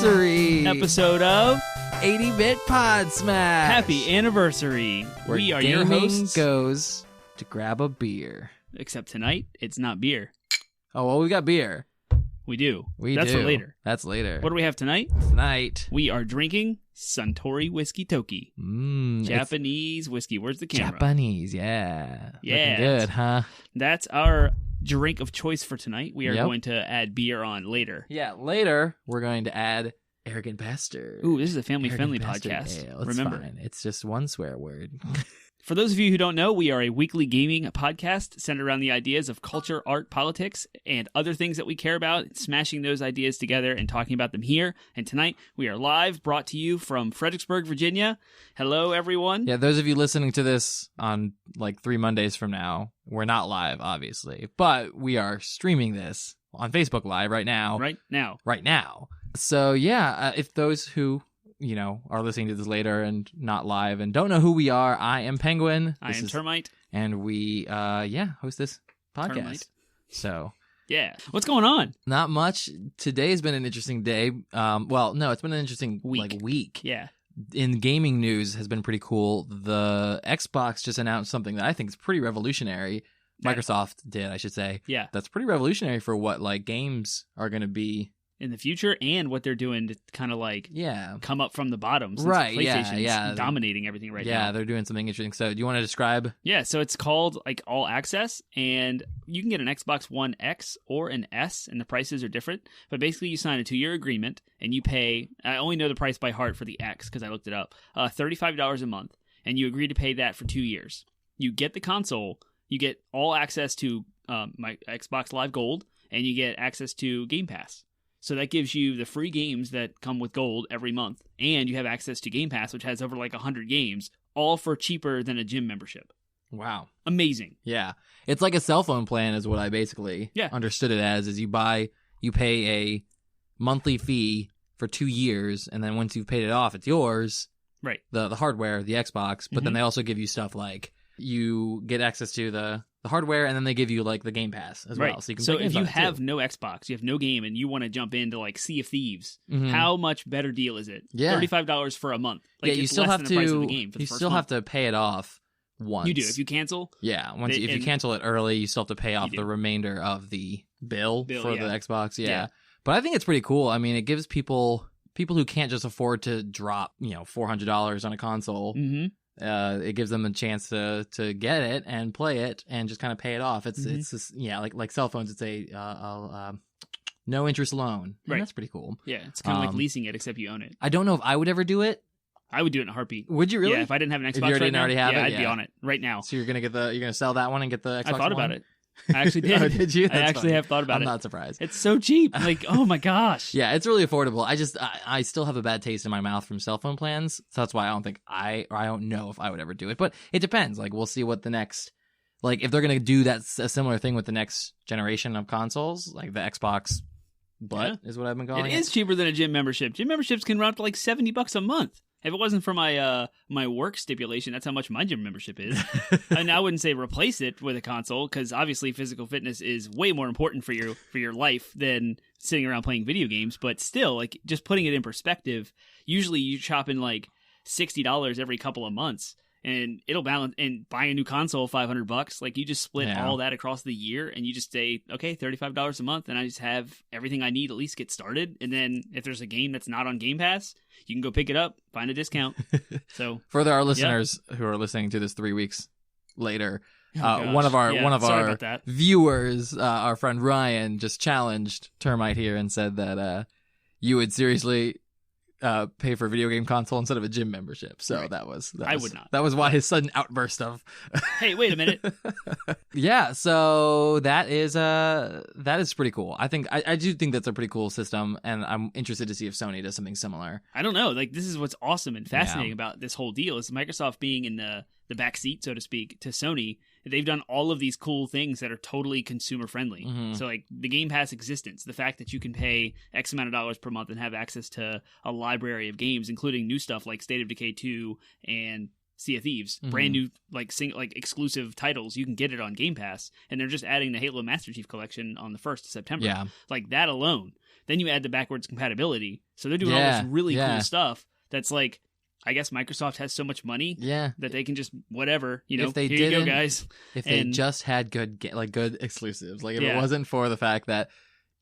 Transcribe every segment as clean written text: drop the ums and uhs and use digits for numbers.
anniversary episode of 80-Bit Podsmash. Happy Anniversary. Where we are your gaming hosts. Goes to grab a beer. Except tonight, it's not beer. Oh, well, we got beer. We do. We That's do. for later. That's later. What do we have tonight? Tonight? We are drinking Suntory Whiskey Toki. Japanese whiskey. Where's the camera? Japanese, yeah. Yeah. Looking good, huh? That's our drink of choice for tonight. We are Yep. going to add beer on later. Yeah, later we're going to add Arrogant Bastard. Ooh, this is a family-friendly Arrogant Bastard podcast. Ale. It's Remember. fine. It's just one swear word. For those of you who don't know, we are a weekly gaming podcast centered around the ideas of culture, art, politics, and other things that we care about, smashing those ideas together and talking about them here. And tonight, we are live, brought to you from Fredericksburg, Virginia. Hello, everyone. Yeah, those of you listening to this on like 3 Mondays from now, we're not live, obviously, but we are streaming this on Facebook Live right now. Right now. So yeah, if those who are listening to this later and not live and don't know who we are, I am Penguin. I am Termite. And we host this podcast. Termite. So yeah, what's going on? not much. Today's been an interesting day. It's been an interesting week. Yeah. In gaming news has been pretty cool. The Xbox just announced something that I think is pretty revolutionary. Microsoft did, I should say. Yeah. That's pretty revolutionary for what games are going to be in the future, and what they're doing to kind of come up from the bottom. Since Right, PlayStation's dominating everything right now. Yeah, they're doing something interesting. So do you want to describe? Yeah, so it's called All Access, and you can get an Xbox One X or an S, and the prices are different. But basically, you sign a 2-year agreement, and you pay, I only know the price by heart for the X because I looked it up, $35 a month, and you agree to pay that for 2 years. You get the console, you get all access to my Xbox Live Gold, and you get access to Game Pass. So that gives you the free games that come with Gold every month. And you have access to Game Pass, which has over 100 games, all for cheaper than a gym membership. Wow. Amazing. Yeah. It's like a cell phone plan is what I basically understood it as, is you pay a monthly fee for 2 years, and then once you've paid it off, it's yours. Right. The hardware, the Xbox, but then they also give you stuff like you get access to the hardware, and then they give you the Game Pass as well. So if you have no Xbox, you have no game, and you want to jump into Sea of Thieves, how much better deal is it? Yeah. $35 for a month. You still have to. You still have to pay it off once. You do if you cancel. Yeah, if you cancel it early, you still have to pay off the remainder of the bill for the Xbox. Yeah, but I think it's pretty cool. I mean, it gives people who can't just afford to drop $400 on a console. Mm-hmm. It gives them a chance to get it and play it and just kind of pay it off. It's just, like cell phones. It's a no interest loan. And that's pretty cool. Yeah, it's kind of like leasing it, except you own it. I don't know if I would ever do it. I would do it in a heartbeat. Would you really? Yeah, if I didn't have an Xbox if you didn't already have it, I'd be on it right now. So you're gonna sell that one and get the Xbox I thought One? about it. I actually did. Oh, did you? I actually have thought about it. I'm not surprised. It's so cheap. Oh my gosh. Yeah, it's really affordable. I still have a bad taste in my mouth from cell phone plans, so that's why I don't think I don't know if I would ever do it. But it depends. We'll see what the next, if they're gonna do a similar thing with the next generation of consoles, like the Xbox is what I've been calling it. It is cheaper than a gym membership. Gym memberships can run up to $70 a month. If it wasn't for my my work stipulation, that's how much my gym membership is. And I wouldn't say replace it with a console, because obviously physical fitness is way more important for your life than sitting around playing video games. But still, just putting it in perspective, usually you shop in $60 every couple of months, and it'll balance. And buying a new console, $500. You just split all that across the year, and you just say, okay, $35 a month, and I just have everything I need at least get started. And then if there's a game that's not on Game Pass, you can go pick it up, find a discount. So for our listeners who are listening to this 3 weeks later, one of our viewers, our friend Ryan, just challenged Termite here and said that you would seriously pay for a video game console instead of a gym membership. So I would not. That was why his sudden outburst of hey, wait a minute. Yeah, so that is pretty cool. I do think that's a pretty cool system, and I'm interested to see if Sony does something similar. I don't know. This is what's awesome and fascinating about this whole deal is Microsoft being in the back seat, so to speak, to Sony. They've done all of these cool things that are totally consumer friendly. Mm-hmm. So the Game Pass existence, the fact that you can pay X amount of dollars per month and have access to a library of games, including new stuff like State of Decay 2 and Sea of Thieves, brand new exclusive titles. You can get it on Game Pass, and they're just adding the Halo Master Chief Collection on the 1st of September. Yeah, that alone. Then you add the backwards compatibility. So they're doing all this really cool stuff that's like, I guess Microsoft has so much money that they can just whatever, if they here didn't, you go, guys. If they just had good exclusives, like if it wasn't for the fact that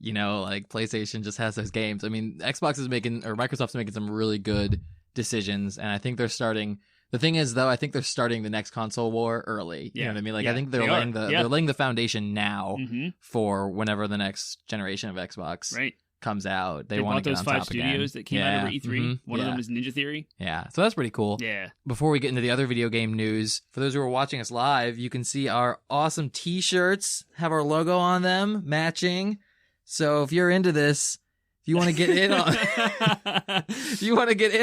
like PlayStation just has those games. I mean, Microsoft's making some really good decisions, and I think they're starting. The thing is, though, I think they're starting the next console war early. You know what I mean? Like I think they're laying the foundation now for whenever the next generation of Xbox comes out. They want to get on top again. Those 5 studios that came out over E3. One of them was Ninja Theory. Yeah, so that's pretty cool. Yeah. Before we get into the other video game news, for those who are watching us live, you can see our awesome T-shirts have our logo on them, matching. So if you're into this, if you want to get in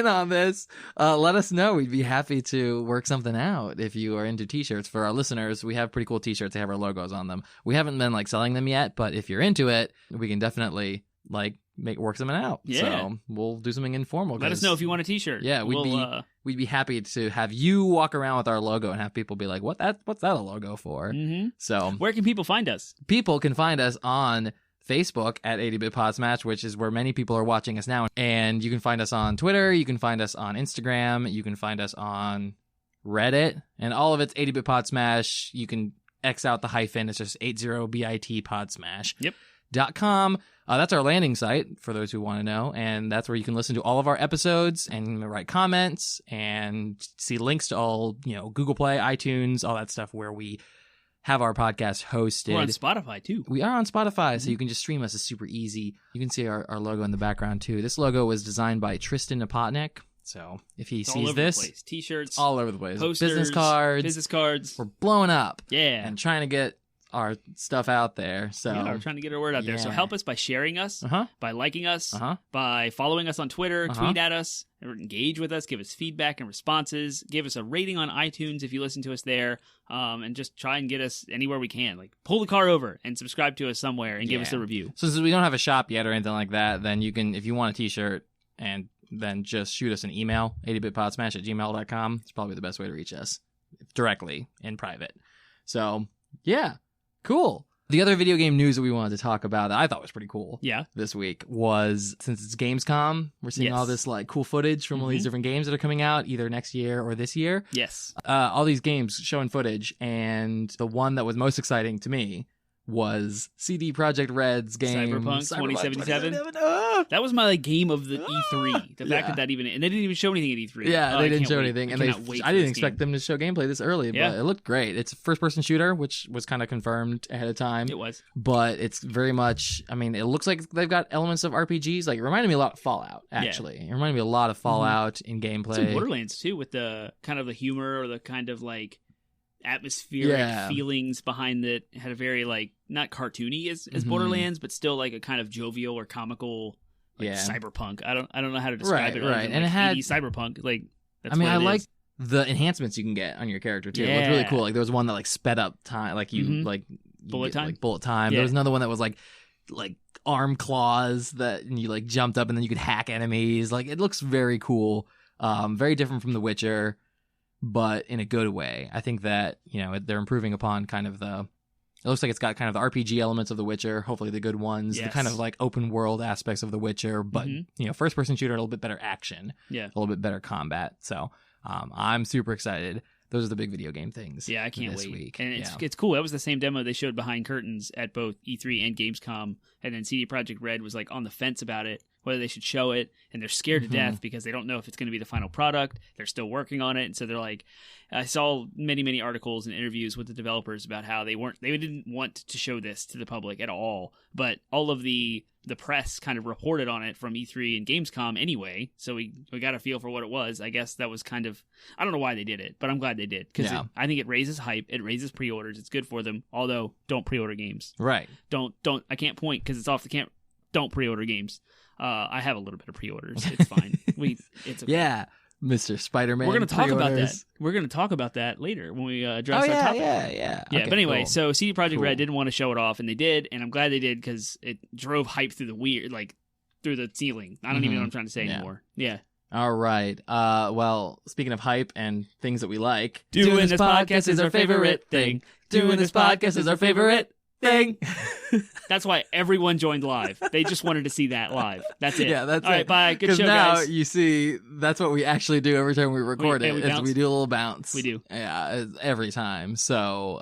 on, this, let us know. We'd be happy to work something out. If you are into T-shirts, for our listeners, we have pretty cool T-shirts. They have our logos on them. We haven't been selling them yet, but if you're into it, we can definitely work something out. Yeah. So we'll do something informal. Let us know if you want a T-shirt. Yeah, we'd be happy to have you walk around with our logo and have people be like, what's that a logo for? Mm-hmm. So where can people find us? People can find us on Facebook at 80-Bit Podsmash, which is where many people are watching us now. And you can find us on Twitter. You can find us on Instagram. You can find us on Reddit. And all of it's 80-Bit Podsmash. You can X out the hyphen. It's just 80BIT Podsmash. Yep. .com. That's our landing site for those who want to know, and that's where you can listen to all of our episodes and write comments and see links to all Google Play, iTunes, all that stuff where we have our podcast hosted. We're on Spotify too. We are on Spotify, so you can just stream us. It's super easy. You can see our logo in the background too. This logo was designed by Tristan Napotnik. So if he sees this, T-shirts, all over the place, posters, business cards. We're blowing up, and trying to get our stuff out there. So we're trying to get our word out there. So help us by sharing us, by liking us, by following us on Twitter, tweet at us, or engage with us, give us feedback and responses, give us a rating on iTunes if you listen to us there, and just try and get us anywhere we can. Pull the car over and subscribe to us somewhere and give us a review. So since we don't have a shop yet or anything like that, then you can, if you want a T-shirt, and then just shoot us an email, 80bitpodsmash@gmail.com. It's probably the best way to reach us directly in private. So yeah. Cool. The other video game news that we wanted to talk about that I thought was pretty cool this week was, since it's Gamescom, we're seeing all this cool footage from all these different games that are coming out either next year or this year. Yes. All these games showing footage, and the one that was most exciting to me was CD Projekt Red's game Cyberpunk 2077. That was my game of the E3. The fact that even, and they didn't even show anything at E3. Yeah, they didn't show anything, and I didn't expect them to show gameplay this early, but it looked great. It's a first-person shooter, which was kind of confirmed ahead of time. It was, but it's very much. I mean, it looks like they've got elements of RPGs. It reminded me a lot of Fallout. Actually, it reminded me a lot of Fallout in gameplay. Some Borderlands too, with the kind of the humor or the kind of atmospheric feelings behind it. Had a very not cartoony as Borderlands, but still a kind of jovial or comical cyberpunk. I don't know how to describe it. Right, and it had cyberpunk. I like the enhancements you can get on your character too. It looked really cool. There was one that sped up time, bullet time. Bullet time. There was another one that was like arm claws that you jumped up and then you could hack enemies. It looks very cool. Very different from The Witcher, but in a good way. I think that, they're improving upon kind of it looks like it's got kind of the RPG elements of The Witcher, hopefully the good ones, the kind of open world aspects of The Witcher, but, first person shooter, a little bit better action, a little bit better combat. So I'm super excited. Those are the big video game things. Yeah, I can't this wait. Week. And it's cool. That was the same demo they showed behind curtains at both E3 and Gamescom. And then CD Projekt Red was on the fence about it, whether they should show it. And they're scared to death because they don't know if it's going to be the final product. They're still working on it. And so they're I saw many, many articles and interviews with the developers about how they didn't want to show this to the public at all. But all of the press kind of reported on it from E3 and Gamescom anyway, so we got a feel for what it was. I guess that was kind of, I don't know why they did it, but I'm glad they did, because I think it raises hype, it raises pre-orders, it's good for them, although don't pre-order games. Right. Don't, I can't point because it's off the camp. Don't pre-order games. I have a little bit of pre-orders. It's fine. It's okay. Yeah. Mr. Spider-Man. We're going to talk about that. We're going to talk about that later when we address our topic. Yeah. Okay, but anyway, so CD Projekt Red didn't want to show it off, and they did, and I'm glad they did because it drove hype through through the ceiling. I don't even know what I'm trying to say anymore. Yeah. All right. Well, speaking of hype and things that we like, doing this podcast is our favorite thing. Doing this podcast is our favorite thing. That's why everyone joined live. They just wanted to see that live. That's it. Yeah, that's all right. Bye. Good show, now, guys. You see, that's what we actually do every time we record we do a little bounce. We do. Yeah, every time. So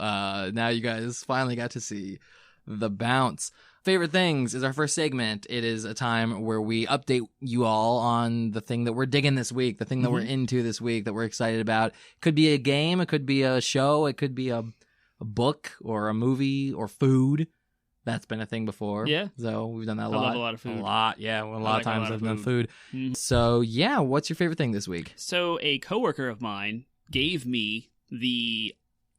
now you guys finally got to see the bounce. Favorite Things is our first segment. It is a time where we update you all on the thing that we're digging this week, the thing that we're into this week, that we're excited about. It could be a game, it could be a show, it could be a book or a movie or food. That's been a thing before. Yeah. So we've done that a lot. I love a lot of food. A lot, yeah. Well, a lot of times I've done food. Mm-hmm. So, yeah, what's your favorite thing this week? So a coworker of mine gave me the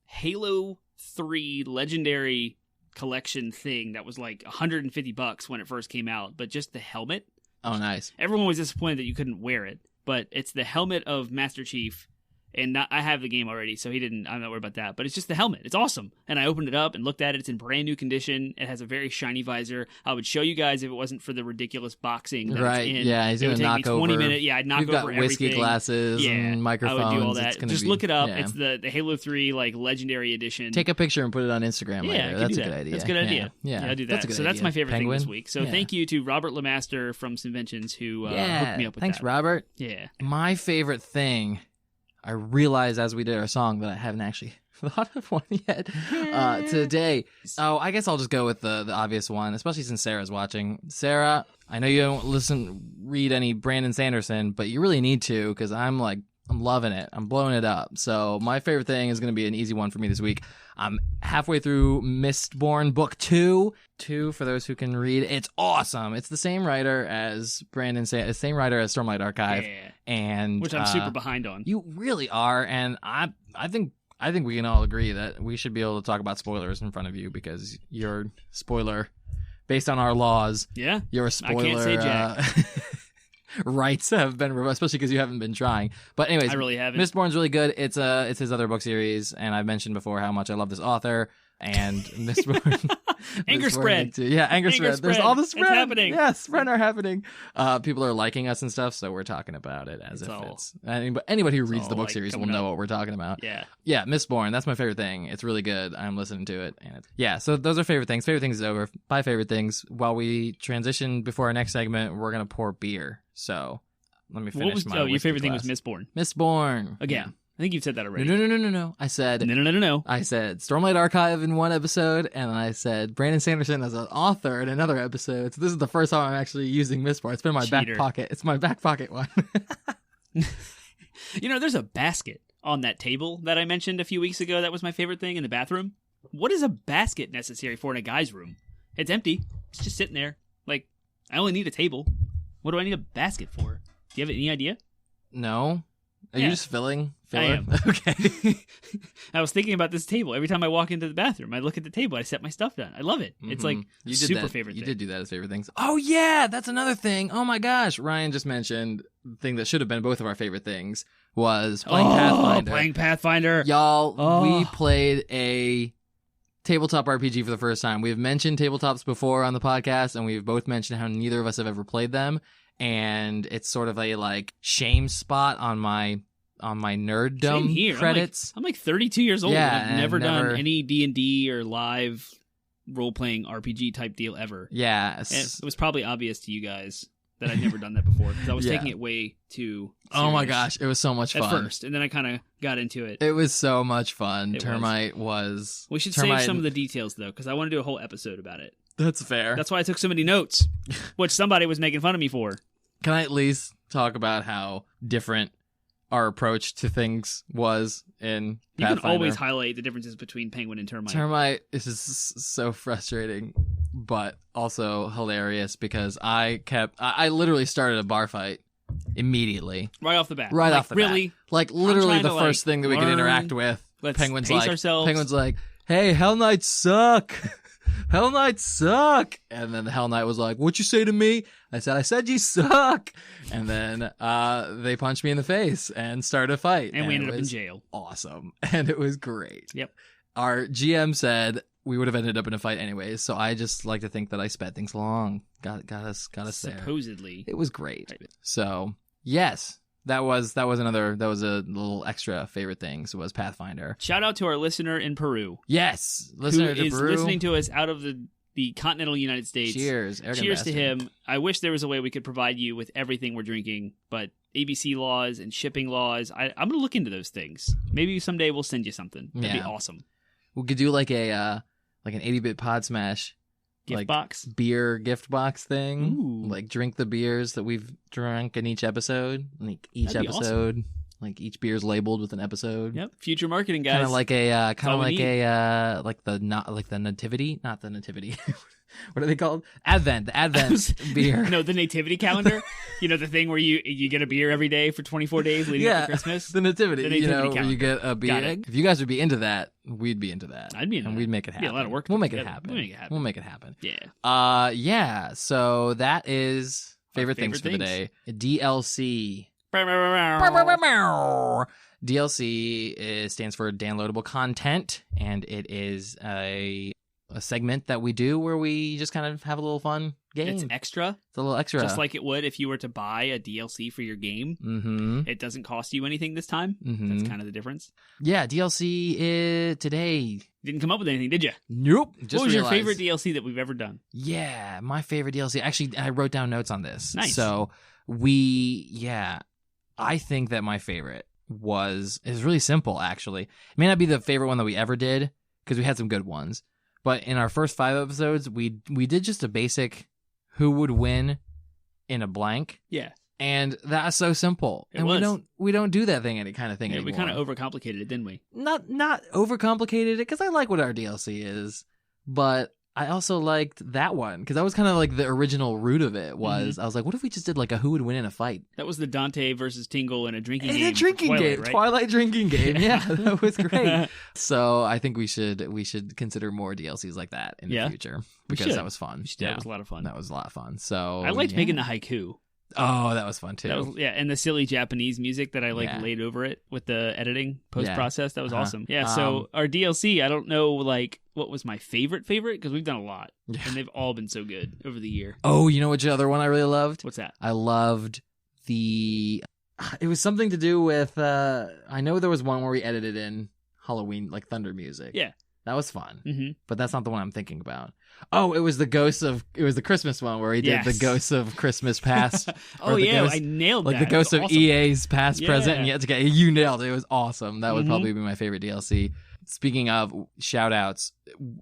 Halo 3 Legendary collection thing that was like $150 when it first came out, but just the helmet. Oh, nice. Everyone was disappointed that you couldn't wear it, but it's the helmet of Master Chief. And I have the game already, so I'm not worried about that. But it's just the helmet. It's awesome. And I opened it up and looked at it. It's in brand new condition. It has a very shiny visor. I would show you guys if it wasn't for the ridiculous boxing that it's in. Yeah, he's going to knock over. 20 minutes. Yeah, I'd knock We've over got whiskey everything. glasses and microphones. I would do all that. Just look it up. Yeah. It's the Halo 3 like Legendary Edition. Take a picture and put it on Instagram later. That's a good idea. That's a good idea. Yeah, I'll do that. That's my favorite thing this week. So thank you to Robert Lemaster from Simventions who hooked me up with that. Thanks, Robert. Yeah. My favorite thing, I realized as we did our song that I haven't actually thought of one yet today. Oh, I guess I'll just go with the obvious one, especially since Sarah's watching. Sarah, I know you don't read any Brandon Sanderson, but you really need to, because I'm loving it. I'm blowing it up. So my favorite thing is going to be an easy one for me this week. I'm halfway through Mistborn Book 2. 2 for those who can read. It's awesome. It's the same writer as same writer as Stormlight Archive. Yeah. And which I'm super behind on. You really are, and I think we can all agree that we should be able to talk about spoilers in front of you, because you're spoiler based on our laws. Yeah. You're a spoiler. I can't say jack. Rights have been revoked, especially because you haven't been trying. But anyways, I really haven't. Mistborn's really good. It's his other book series, and I've mentioned before how much I love this author. And Mistborn, anger spread. Yeah, anger spread. There's all the spread. It's happening. Yes, spread are happening. People are liking us and stuff, so we're talking about it as if it's anybody who reads the book series will know what we're talking about. Yeah, Mistborn. That's my favorite thing. It's really good. I'm listening to it, and so those are favorite things. Favorite things is over. By favorite things, while we transition before our next segment, we're gonna pour beer. So let me finish your favorite thing was Mistborn. Again. Yeah. I think you've said that already. No. I said... No. I said Stormlight Archive in one episode, and I said Brandon Sanderson as an author in another episode. So this is the first time I'm actually using Mistborn. It's been in my back pocket. It's my back pocket one. There's a basket on that table that I mentioned a few weeks ago that was my favorite thing in the bathroom. What is a basket necessary for in a guy's room? It's empty. It's just sitting there. Like, I only need a table. What do I need a basket for? Do you have any idea? No. Are you just filling? I am. Okay. I was thinking about this table. Every time I walk into the bathroom, I look at the table, I set my stuff down. I love it. It's like super favorite thing. You did do that as favorite things. Oh, yeah. That's another thing. Oh, my gosh. Ryan just mentioned the thing that should have been both of our favorite things was playing Pathfinder. Playing Pathfinder. Y'all, we played a tabletop RPG for the first time. We've mentioned tabletops before on the podcast, and we've both mentioned how neither of us have ever played them. And it's sort of a shame spot on my nerddom credits. I'm like 32 years old. Yeah, and I've never done any D&D or live role-playing RPG type deal ever. Yeah. And it was probably obvious to you guys that I'd never done that before, because I was taking it way too serious. Oh my gosh, it was so much fun. At first, and then I kind of got into it. It was so much fun. Termite was... We should save some of the details, though, because I want to do a whole episode about it. That's fair. That's why I took so many notes, which somebody was making fun of me for. Can I at least talk about how different our approach to things was in Pathfinder? You can always highlight the differences between Penguin and Termite. Termite is so frustrating, but also hilarious, because I literally started a bar fight immediately. Right off the bat. Right off the really? bat. Like, literally the first thing that we could interact with. Penguin's like, hey, Hell Knights suck. Hell Knights suck. And then the Hell Knight was like, what you say to me? I said you suck. And then they punched me in the face and started a fight. And we ended up in jail. Awesome. And it was great. Yep. Our GM said we would have ended up in a fight anyways, so I just like to think that I sped things along. Got us there. Supposedly. It was great. Right. So, yes, that was a little extra favorite thing. So was Pathfinder. Shout out to our listener in Peru. Yes, listener who to is Peru. listening to us out of the continental United States. Cheers. Cheers to him. I wish there was a way we could provide you with everything we're drinking, but ABC laws and shipping laws, I'm going to look into those things. Maybe someday we'll send you something. That'd be awesome. We could do like an 80-bit Podsmash gift box, beer gift box thing. Ooh. Like drink the beers that we've drunk in each episode. Like each episode, awesome. Like each beer's labeled with an episode. Yep. Future marketing, guys. Kind of like the nativity, not the nativity. What are they called? The Advent beer. No, the nativity calendar. You know, the thing where you get a beer every day for 24 days leading up to Christmas. The nativity. Calendar. Where you get a beer. If you guys would be into that, we'd be into that. I'd be into that. And we'd make it happen. Yeah, a lot of work. We'll make it happen. We'll make it happen. Yeah. Yeah. So that is favorite things for the day. DLC. DLC stands for downloadable content, and it is a segment that we do where we just kind of have a little fun game. It's extra. It's a little extra. Just like it would if you were to buy a DLC for your game. Mm-hmm. It doesn't cost you anything this time. Mm-hmm. That's kind of the difference. Yeah, DLC is today. Didn't come up with anything, did you? Nope. What was your favorite DLC that we've ever done? Yeah, my favorite DLC. Actually, I wrote down notes on this. Nice. So I think that my favorite is really simple, actually. It may not be the favorite one that we ever did, because we had some good ones. But in our first 5 episodes, we did just a basic who would win in a blank. Yeah. And that's so simple. We don't do that thing anymore. We kind of overcomplicated it, didn't we? Not overcomplicated it, because I like what our DLC is, but I also liked that one, because that was kind of like the original root of it was, I was like, what if we just did like a who would win in a fight? That was the Dante versus Tingle in a drinking game. In a drinking game, right? Twilight drinking game. Yeah, that was great. So I think we should consider more DLCs like that in the future, because that was fun. That was a lot of fun. That was a lot of fun. So I liked making the haiku. Oh, that was fun too. And the silly Japanese music that I laid over it with the editing post process. That was awesome. Yeah. So our DLC, I don't know what was my favorite because we've done a lot, and they've all been so good over the year. Oh, you know which other one I really loved? What's that? I loved it was something to do with. I know there was one where we edited in Halloween like thunder music. Yeah. That was fun, but that's not the one I'm thinking about. Oh, it was the Christmas one where he did the Ghosts of Christmas Past. I nailed that. Like the Ghosts of awesome. EA's Past, Present, and you nailed it. It was awesome. That would probably be my favorite DLC. Speaking of shout outs,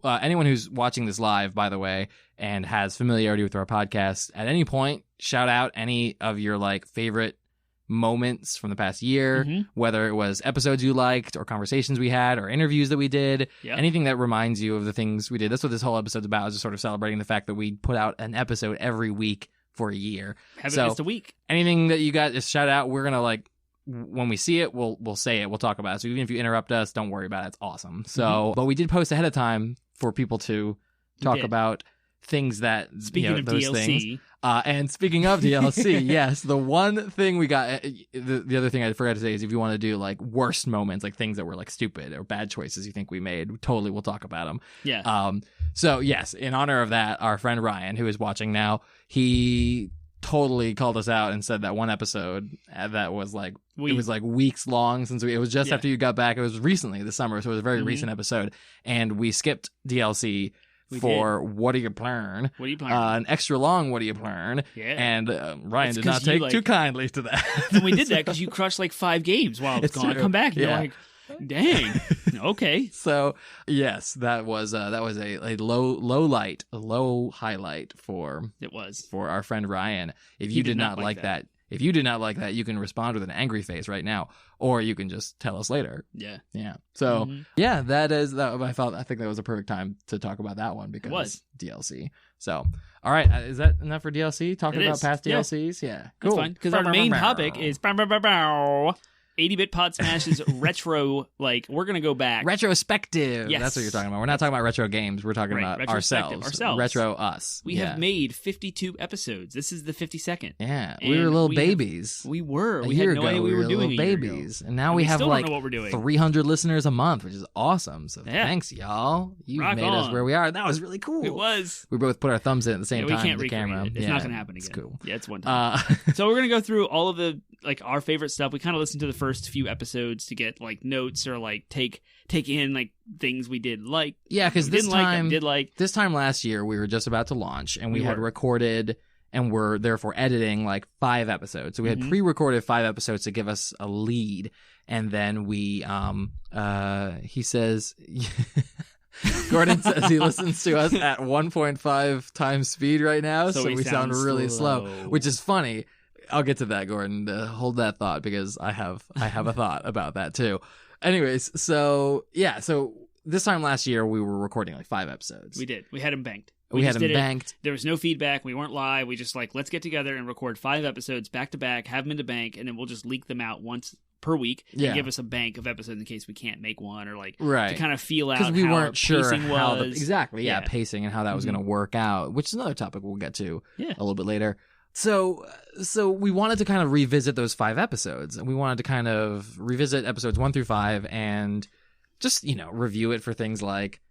anyone who's watching this live, by the way, and has familiarity with our podcast, at any point, shout out any of your favorite moments from the past year, whether it was episodes you liked or conversations we had or interviews that we did, anything that reminds you of the things we did. That's what this whole episode's about, is just sort of celebrating the fact that we put out an episode every week for a year. Haven't missed a week. Anything that you got, just shout out. We're gonna when we see it, we'll say it, we'll talk about it. So even if you interrupt us, don't worry about it. It's awesome. So but we did post ahead of time for people to talk about things that speaking of those DLC things. And speaking of DLC, yes, the one thing we got, the other thing I forgot to say is if you want to do worst moments, things that were stupid or bad choices you think we made, totally we'll talk about them. Yeah. So yes, in honor of that, our friend Ryan, who is watching now, he totally called us out and said that one episode that was it was weeks long since it was just after you got back. It was recently this summer, so it was a very recent episode, and we skipped DLC. What do you plan? What do you plan? An extra long what do you plan? Yeah. And Ryan did not take too kindly to that. And we did that because you crushed 5 games while I was gone. True. Come back and you're like, dang. Okay. So yes, that was a low highlight for our friend Ryan. If you did not like that. If you did not like that, you can respond with an angry face right now, or you can just tell us later. Yeah. Yeah. So, that is that. I think that was a perfect time to talk about that one because it was DLC. So, all right. Is that enough for DLC? Talking about past DLCs? Yeah. Cool. That's fine. Because our main topic is 80-Bit Podsmash's retro, we're going to go back. Retrospective. Yes. That's what you're talking about. We're not talking about retro games. We're talking about ourselves. Retro us. We have made 52 episodes. This is the 52nd. Yeah. We were little babies. We were. We had no idea we were doing little babies. And now we have still don't know what we're doing. 300 listeners a month, which is awesome. So thanks, y'all. You made us where we are. That was really cool. It was. We both put our thumbs in at the same time. We can't recreate recreate it. It's not going to happen again. It's cool. Yeah, it's one time. So we're going to go through all of the like our favorite stuff. We kind of listen to the first few episodes to get like notes or like take in like things we did like. Yeah, because this time last year we were just about to launch, and we had recorded and were therefore editing like 5 episodes. So we had pre-recorded 5 episodes to give us a lead, and then we he says. Gordon says he listens to us at 1.5 times speed right now, so we sound really slow, which is funny. I'll get to that, Gordon. Hold that thought, because I have a thought about that too. Anyways, so this time last year we were recording like 5 episodes. We did. We had them banked. We had them banked. There was no feedback. We weren't live. We just like, let's get together and record 5 episodes back to back, have them in the bank, and then we'll just leak them out once per week and give us a bank of episodes in case we can't make one, or like to kind of feel out we how weren't sure pacing how was. Pacing and how that was going to work out, which is another topic we'll get to a little bit later. So we wanted to kind of revisit those 5 episodes, and we wanted to kind of revisit episodes 1 through 5 and just, review it for things like,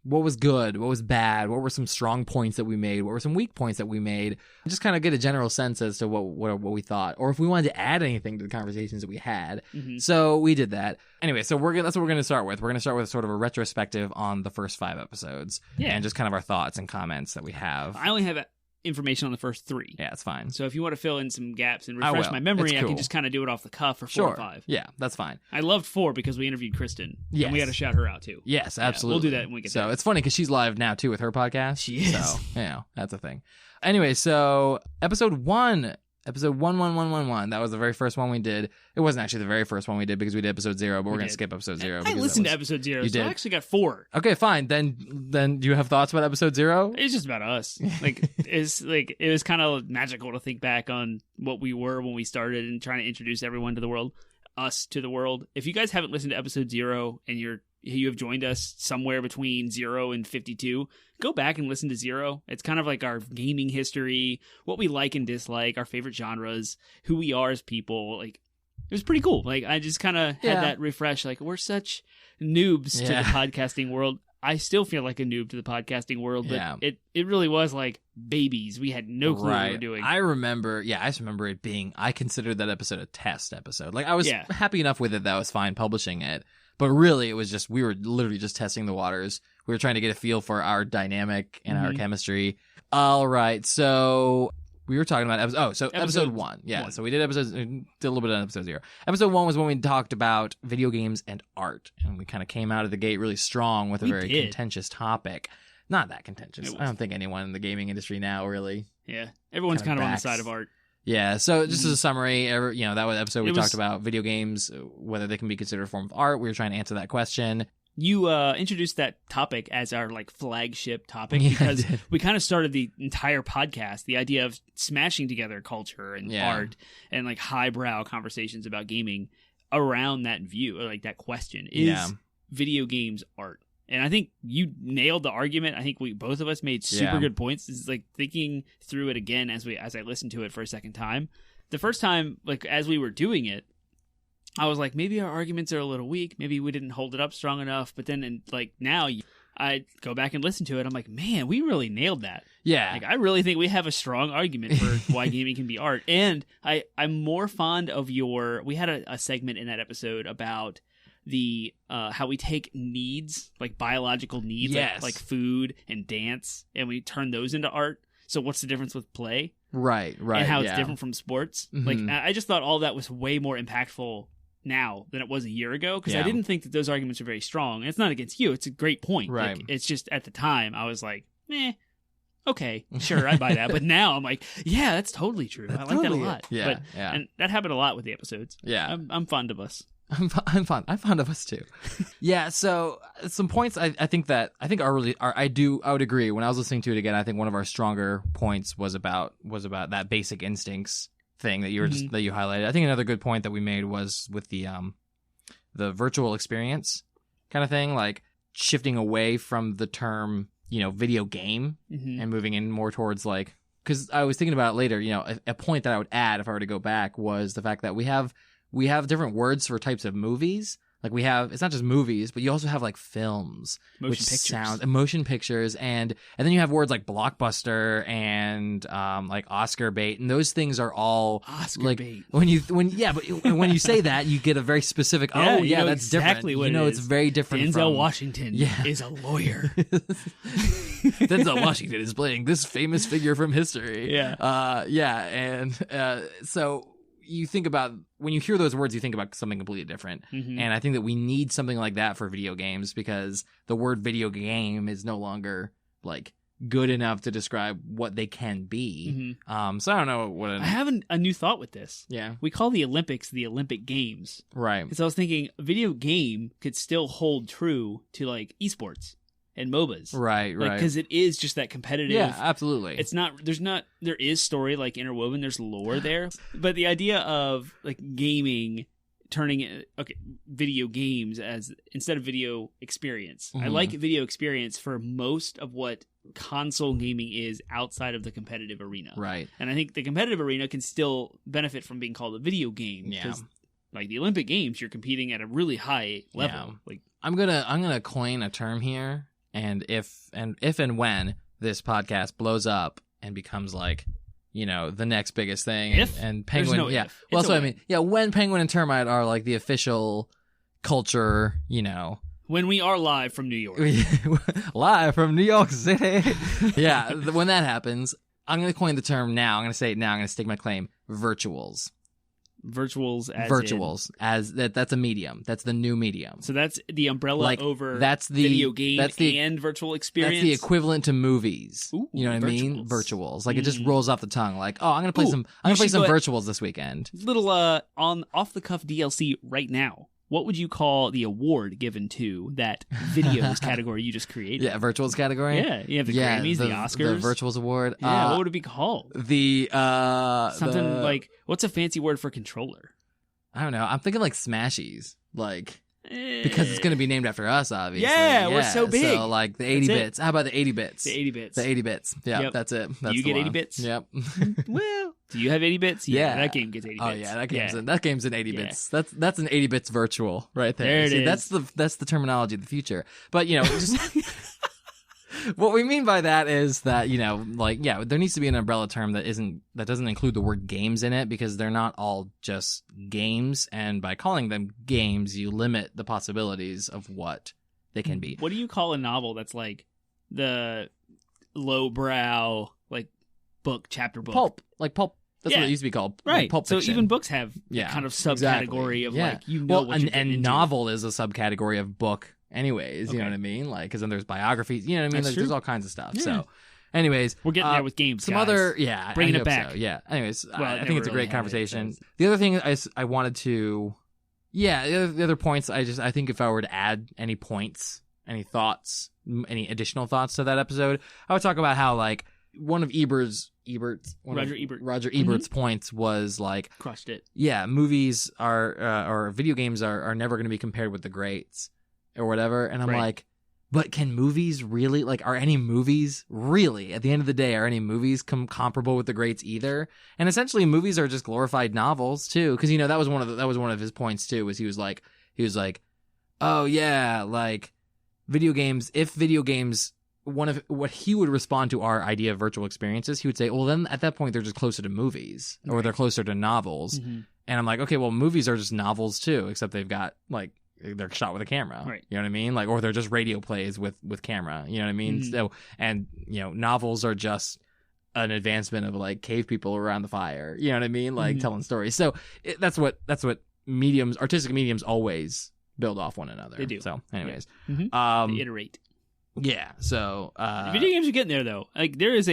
what was good, what was bad, what were some strong points that we made, what were some weak points that we made, just kind of get a general sense as to what we thought, or if we wanted to add anything to the conversations that we had. So we did that. Anyway, so that's what we're going to start with. We're going to start with sort of a retrospective on the first 5 episodes, and just kind of our thoughts and comments that we have. I only have information on the first 3. Yeah, it's fine. So if you want to fill in some gaps and refresh my memory, I can just kind of do it off the cuff for 4 or 5. Yeah, that's fine. I loved 4 because we interviewed Kristen. Yes. And we got to shout her out too. Yes, absolutely. We'll do that when we get there. So it's funny because she's live now too with her podcast. She is. So, that's a thing. Anyway, so episode 1, that was the very first one we did. It wasn't actually the very first one we did because we did episode 0, but we're going to skip episode 0. I listened to episode 0, so I actually got 4. Okay, fine. Then do you have thoughts about episode 0? It's just about us. It was kind of magical to think back on what we were when we started and trying to introduce everyone to the world, us to the world. If you guys haven't listened to episode 0 and you have joined us somewhere between 0 and 52, go back and listen to 0. It's kind of like our gaming history, what we like and dislike, our favorite genres, who we are as people. Like, it was pretty cool. Like, I just kind of had that refresh. Like, we're such noobs to the podcasting world. I still feel like a noob to the podcasting world, but it really was like babies. We had no clue what we were doing. I just remember it being, I considered that episode a test episode. Like, I was happy enough with it that I was fine publishing it. But really, it was just, we were literally just testing the waters. We were trying to get a feel for our dynamic and our chemistry. All right, so we were talking about episode 1. Yeah, so we did a little bit on episode 0. Episode 1 was when we talked about video games and art, and we kind of came out of the gate really strong with a very contentious topic. Not that contentious. I don't think anyone in the gaming industry now really. Yeah, everyone's kind of on the side of art. Yeah, so just as a summary, that was episode we talked about video games, whether they can be considered a form of art. We were trying to answer that question. You introduced that topic as our like flagship topic because we kind of started the entire podcast, the idea of smashing together culture and art and like highbrow conversations about gaming around that view, or like that question. Is video games art? And I think you nailed the argument. I think both of us made super good points. It's like thinking through it again as I listened to it for a second time. The first time, like as we were doing it, I was like, maybe our arguments are a little weak. Maybe we didn't hold it up strong enough. But then, now I go back and listen to it. I'm like, man, we really nailed that. Yeah. Like, I really think we have a strong argument for why gaming can be art. And I'm more fond of we had a segment in that episode about the how we take needs, like biological needs, like food and dance, and we turn those into art. So what's the difference with play? Right. And how it's different from sports. Like, I just thought all that was way more impactful now than it was a year ago, because I didn't think that those arguments were very strong. And it's not against you. It's a great point. Right. Like, it's just at the time I was like, okay, sure, I buy that. But now I'm like, yeah, that's totally true. I like that a lot. Yeah, And that happened a lot with the episodes. Yeah. I'm fond of us. I'm fond of us too. Yeah. So some points I think are really I would agree. When I was listening to it again, I think one of our stronger points was about that basic instincts thing that you were that you highlighted. I think another good point that we made was with the virtual experience kind of thing, like shifting away from the term, video game and moving in more towards like, because I was thinking about it later, a point that I would add if I were to go back was the fact that we have different words for types of movies. Like we have, it's not just movies, but you also have like films, motion pictures, and then you have words like blockbuster and like Oscar bait, and those things are all Oscar like bait. But when you say that, you get a very specific. Yeah, that's exactly different. What you know, it it's is. very different. Denzel Washington is a lawyer. Denzel Washington is playing this famous figure from history. Yeah. So you think about, when you hear those words, you think about something completely different. Mm-hmm. And I think that we need something like that for video games, because the word video game is no longer like good enough to describe what they can be. Mm-hmm. So I don't know what. I have a new thought with this. Yeah. We call the Olympics the Olympic Games. Right. Because I was thinking a video game could still hold true to like esports and MOBAs. Right. Because it is just that competitive. Yeah, absolutely. It's not, there is story like interwoven, there's lore there. But the idea of like gaming, turning video games as instead of video experience. I like video experience for most of what console gaming is outside of the competitive arena. Right. And I think the competitive arena can still benefit from being called a video game. Yeah. Because like the Olympic Games, you're competing at a really high level. Yeah. Like I'm gonna coin a term here, and if and when this podcast blows up and becomes like, you know, the next biggest thing, and Penguin, no yeah, if. well, It's so a I mean, yeah, when Penguin and Termite are like the official culture, you know, when we are live from New York. live from New York City, yeah, when that happens, I'm gonna coin the term now. I'm gonna say it now. I'm gonna stake my claim: virtuals. Virtuals as that's a medium. That's the new medium. So that's the umbrella over that's the video game and virtual experience. That's the equivalent to movies. Ooh, you know what I mean? Virtuals. Like it just rolls off the tongue. Like, oh, I'm gonna play some virtuals this weekend. Little on off the cuff DLC right now. What would you call the award given to that videos category you just created? Yeah, virtuals category. Yeah, you have the Grammys, the Oscars, the virtuals award. Yeah, what would it be called? Something like, what's a fancy word for controller? I don't know. I'm thinking like Smashies, like because it's going to be named after us, obviously. Yeah, we're so big. So like the 80 bits. How about the 80 bits? The 80 bits. The 80 bits. Yeah, yep. That's it. That's you get 80 bits. Yep. Well, do you have 80 bits? Yeah, that game gets 80 bits. Oh yeah, that game's in 80 bits. That's an 80 bits virtual right there. There it is. That's the terminology of the future. But you know, just what we mean by that is that, you know, like, yeah, there needs to be an umbrella term that doesn't include the word games in it, because they're not all just games, and by calling them games, you limit the possibilities of what they can be. What do you call a novel that's like the lowbrow, like chapter book? Pulp. That's what it used to be called. Right. Like pulp so fiction. even books have kind of subcategory of like, you know, what you're getting into. Novel is a subcategory of book anyways, you know what I mean? Like, because then there's biographies, you know what I mean? There's all kinds of stuff. Yeah. So anyways, we're getting there with games, some guys. other, bringing it back. So. Yeah. Anyways, well, I think it's a great conversation. The other thing I wanted to, the other points, I think if I were to add any points, any thoughts, any additional thoughts to that episode, I would talk about how like one of Roger Ebert's points was like, crushed it. Yeah, movies or video games are never going to be compared with the greats or whatever. And I'm like, but can movies really, like, are any movies really, at the end of the day, are any movies comparable with the greats either? And essentially movies are just glorified novels too. Because, you know, that was one of his points too, was he was like, oh yeah, like if video games, one of what he would respond to our idea of virtual experiences, he would say, well, then at that point they're just closer to movies, or they're closer to novels. Mm-hmm. And I'm like, okay, well, movies are just novels too, except they've got like, they're shot with a camera. Right. You know what I mean? Like, or they're just radio plays with camera. You know what I mean? Mm-hmm. So, and you know, novels are just an advancement of like cave people around the fire. You know what I mean? Like telling stories. So that's what artistic mediums always build off one another. They do. So anyways, they iterate. Yeah, so video games are getting there though. Like there's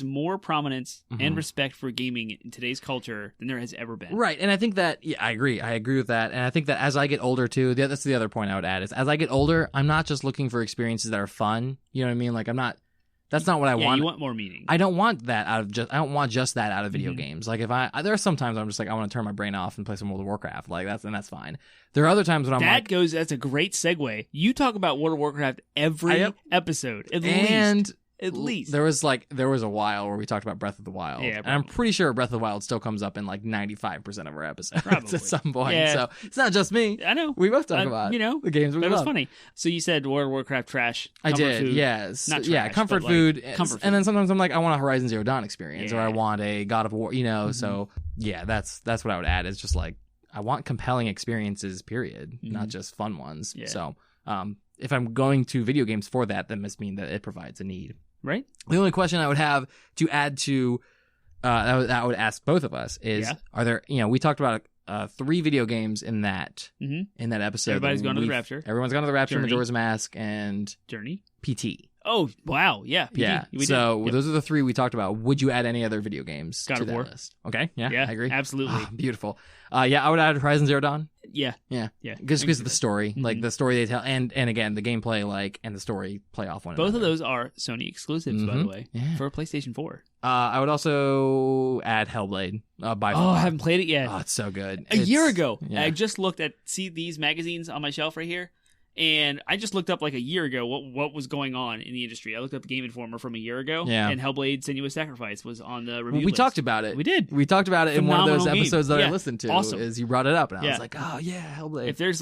more prominence and respect for gaming in today's culture than there has ever been. Right, and I think that I agree with that, and I think that as I get older too, that's the other point I would add is as I get older, I'm not just looking for experiences that are fun. You know what I mean? Like that's not what I want. You want more meaning. I don't want that I don't want just that out of video games. Like if there are some times I'm just like I want to turn my brain off and play some World of Warcraft. Like that's fine. There are other times when that's a great segue. You talk about World of Warcraft every episode, at least. At least. There was a while where we talked about Breath of the Wild. Yeah, and I'm pretty sure Breath of the Wild still comes up in like 95% of our episodes Probably. at some point. Yeah. So it's not just me. I know. We both talk about the games we That love. was funny. So you said World of Warcraft trash. I did, food. yes. Not trash, comfort but, food. Comfort food. And then sometimes I'm like, I want a Horizon Zero Dawn experience, or I Yeah. want a God of War, so yeah, that's what I would add. It's just like, I want compelling experiences, period, not just fun ones. Yeah. So if I'm going to video games for that, that must mean that it provides a need. Right? The only question I would have to add to that I would ask both of us is, are there, we talked about 3 video games in that episode. Everybody's gone to the Rapture. Everyone's gone to the Rapture, Journey. Majora's Mask, and Journey. PT. Oh, wow. Yeah. PT. Yeah. We So did. Yep. those are the 3 we talked about. Would you add any other video games God to of that War. list? Okay. Yeah. Yeah, I agree. absolutely. Beautiful. I would add Horizon Zero Dawn. Yeah. Yeah. Yeah. Because of the story, like Mhm. the story they tell, and again the gameplay, and the story play off one Both another. of those are Sony exclusives, by the way, Yeah. for PlayStation 4. I would also add Hellblade. By Oh, far. I haven't played it yet. Oh, it's so good. A year ago, Yeah. I just looked at these magazines on my shelf right here, and I just looked up like a year ago what was going on in the industry. I looked up Game Informer from a year ago, and Hellblade: Senua's Sacrifice was on the review list. talked about it. We did. We talked about it in one of those Phenomenal episodes game. that I Yeah. listened to. Awesome. Is you brought it up, and I was like, oh yeah, Hellblade. If there's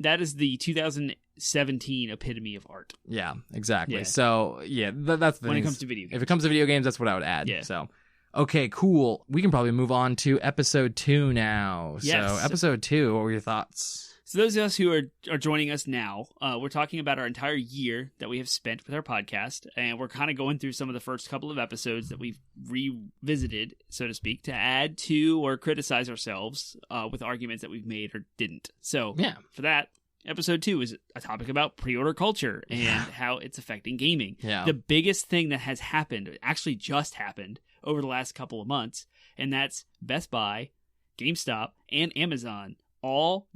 that is the 2017 epitome of art. Yeah, exactly. Yeah. So yeah, that's the When it things. comes to video games. If it comes to video games, that's what I would add. Yeah. So, okay, cool. We can probably move on to episode 2 now. Yes. So, episode 2, what were your thoughts? So those of us who are joining us now, we're talking about our entire year that we have spent with our podcast, and we're kind of going through some of the first couple of episodes that we've revisited, so to speak, to add to or criticize ourselves with arguments that we've made or didn't. So for that, episode 2 is a topic about pre-order culture and how it's affecting gaming. Yeah. The biggest thing that has happened, actually just happened, over the last couple of months, and that's Best Buy, GameStop, and Amazon all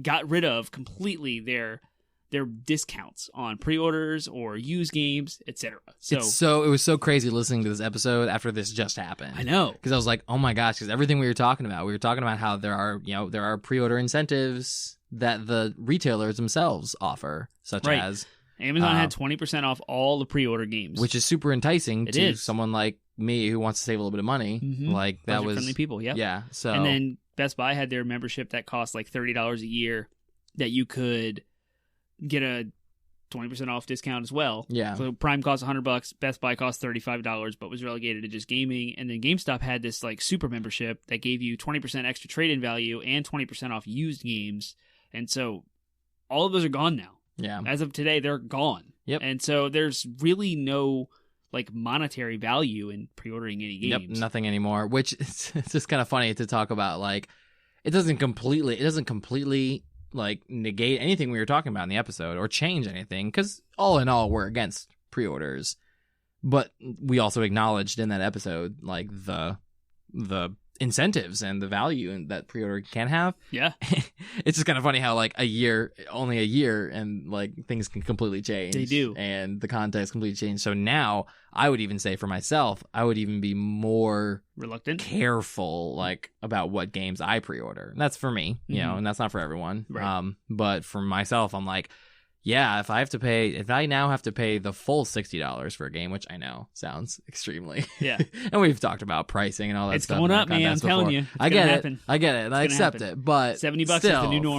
got rid of completely their discounts on pre-orders or used games, etc. So it was so crazy listening to this episode after this just happened. I know, because I was like, oh my gosh, because everything we were talking about how there are pre-order incentives that the retailers themselves offer, such as Amazon had 20% off all the pre-order games, which is super enticing to someone like me who wants to save a little bit of money. Like that was friendly people, yeah. So and then Best Buy had their membership that cost like $30 a year that you could get a 20% off discount as well. Yeah. So Prime costs $100, Best Buy costs $35, but was relegated to just gaming. And then GameStop had this like super membership that gave you 20% extra trade-in value and 20% off used games. And so all of those are gone now. Yeah. As of today, they're gone. Yep. And so there's really no like monetary value in pre-ordering any games. Yep, nothing anymore. Which it's just kind of funny to talk about. Like, it doesn't completely like negate anything we were talking about in the episode or change anything, because all in all, we're against pre-orders. But we also acknowledged in that episode like the incentives and the value that pre-order can have. Yeah. It's just kind of funny how like only a year and like things can completely change. They do. And the context completely change. So now I would even say for myself, I would even be more reluctant, careful like about what games I pre-order. And that's for me, and that's not for everyone. Right. But for myself, I'm like, yeah, if I now have to pay the full $60 for a game, which I know sounds extremely, and we've talked about pricing and all that it's stuff. It's going up, man. I'm telling you. I get it, and I accept it. But $70 still, is the new norm.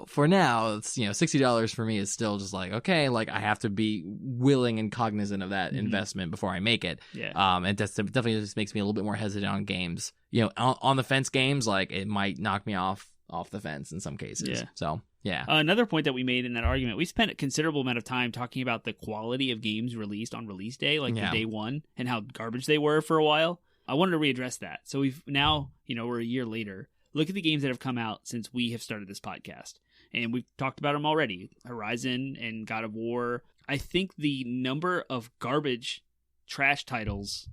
For now, it's $60 for me is still just like, okay, like I have to be willing and cognizant of that investment before I make it. Yeah. It definitely just makes me a little bit more hesitant on games. On the fence games, like it might knock me off the fence in some cases. Yeah. So. Yeah. Another point that we made in that argument, we spent a considerable amount of time talking about the quality of games released on release day, like the day one, and how garbage they were for a while. I wanted to readdress that. So we've now, we're a year later. Look at the games that have come out since we have started this podcast. And we've talked about them already. Horizon and God of War. I think the number of garbage trash titles,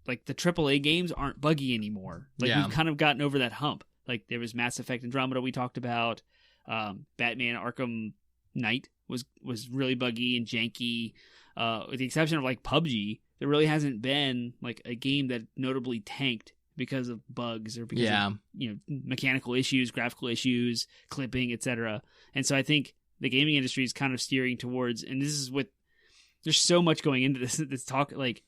like the AAA games, aren't buggy anymore. Like we've kind of gotten over that hump. Like there was Mass Effect Andromeda we talked about. Batman Arkham Knight was really buggy and janky, with the exception of like PUBG. There really hasn't been like a game that notably tanked because of bugs or because of mechanical issues, graphical issues, clipping, etc. And so I think the gaming industry is kind of steering towards, and this is with there's so much going into this talk. Like,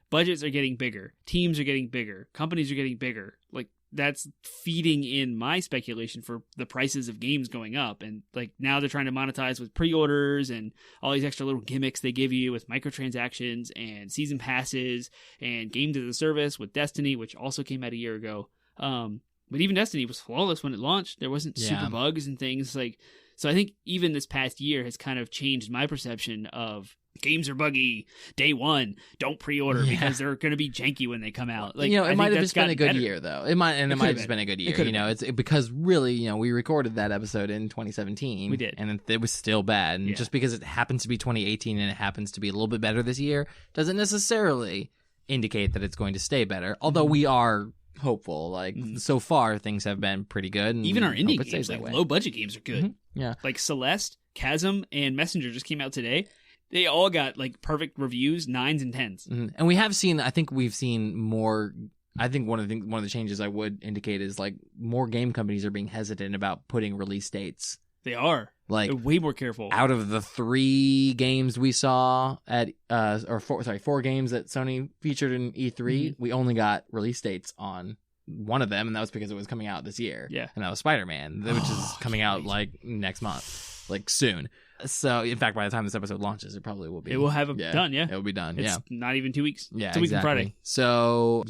budgets are getting bigger, teams are getting bigger, companies are getting bigger. Like, that's feeding in my speculation for the prices of games going up. And like now they're trying to monetize with pre-orders and all these extra little gimmicks they give you with microtransactions and season passes and games as a service with Destiny, which also came out a year ago. But even Destiny was flawless when it launched. There wasn't super bugs and things like. So I think even this past year has kind of changed my perception of games are buggy day one. Don't pre-order because they're going to be janky when they come out. Like, it might have just been a good year though. It might have just been a good year. It's because really, we recorded that episode in 2017. We did, and it was still bad. And just because it happens to be 2018 and it happens to be a little bit better this year doesn't necessarily indicate that it's going to stay better. Although we are hopeful. Like so far, things have been pretty good. And even our indie games, like low budget games, are good. Yeah, like Celeste, Chasm, and Messenger just came out today. They all got like perfect reviews, 9s and 10s. And we have seen. I think we've seen more. I think one of the changes I would indicate is like more game companies are being hesitant about putting release dates. They are like they're way more careful. Out of the 3 games we saw at 4 games that Sony featured in E3, we only got release dates on one of them, and that was because it was coming out this year. Yeah, and that was Spider-Man, which is coming out like next month, like soon. So, in fact, by the time this episode launches, it probably will be. It will have done, it will be done, it's not even 2 weeks. Yeah, it's a week from Friday. So,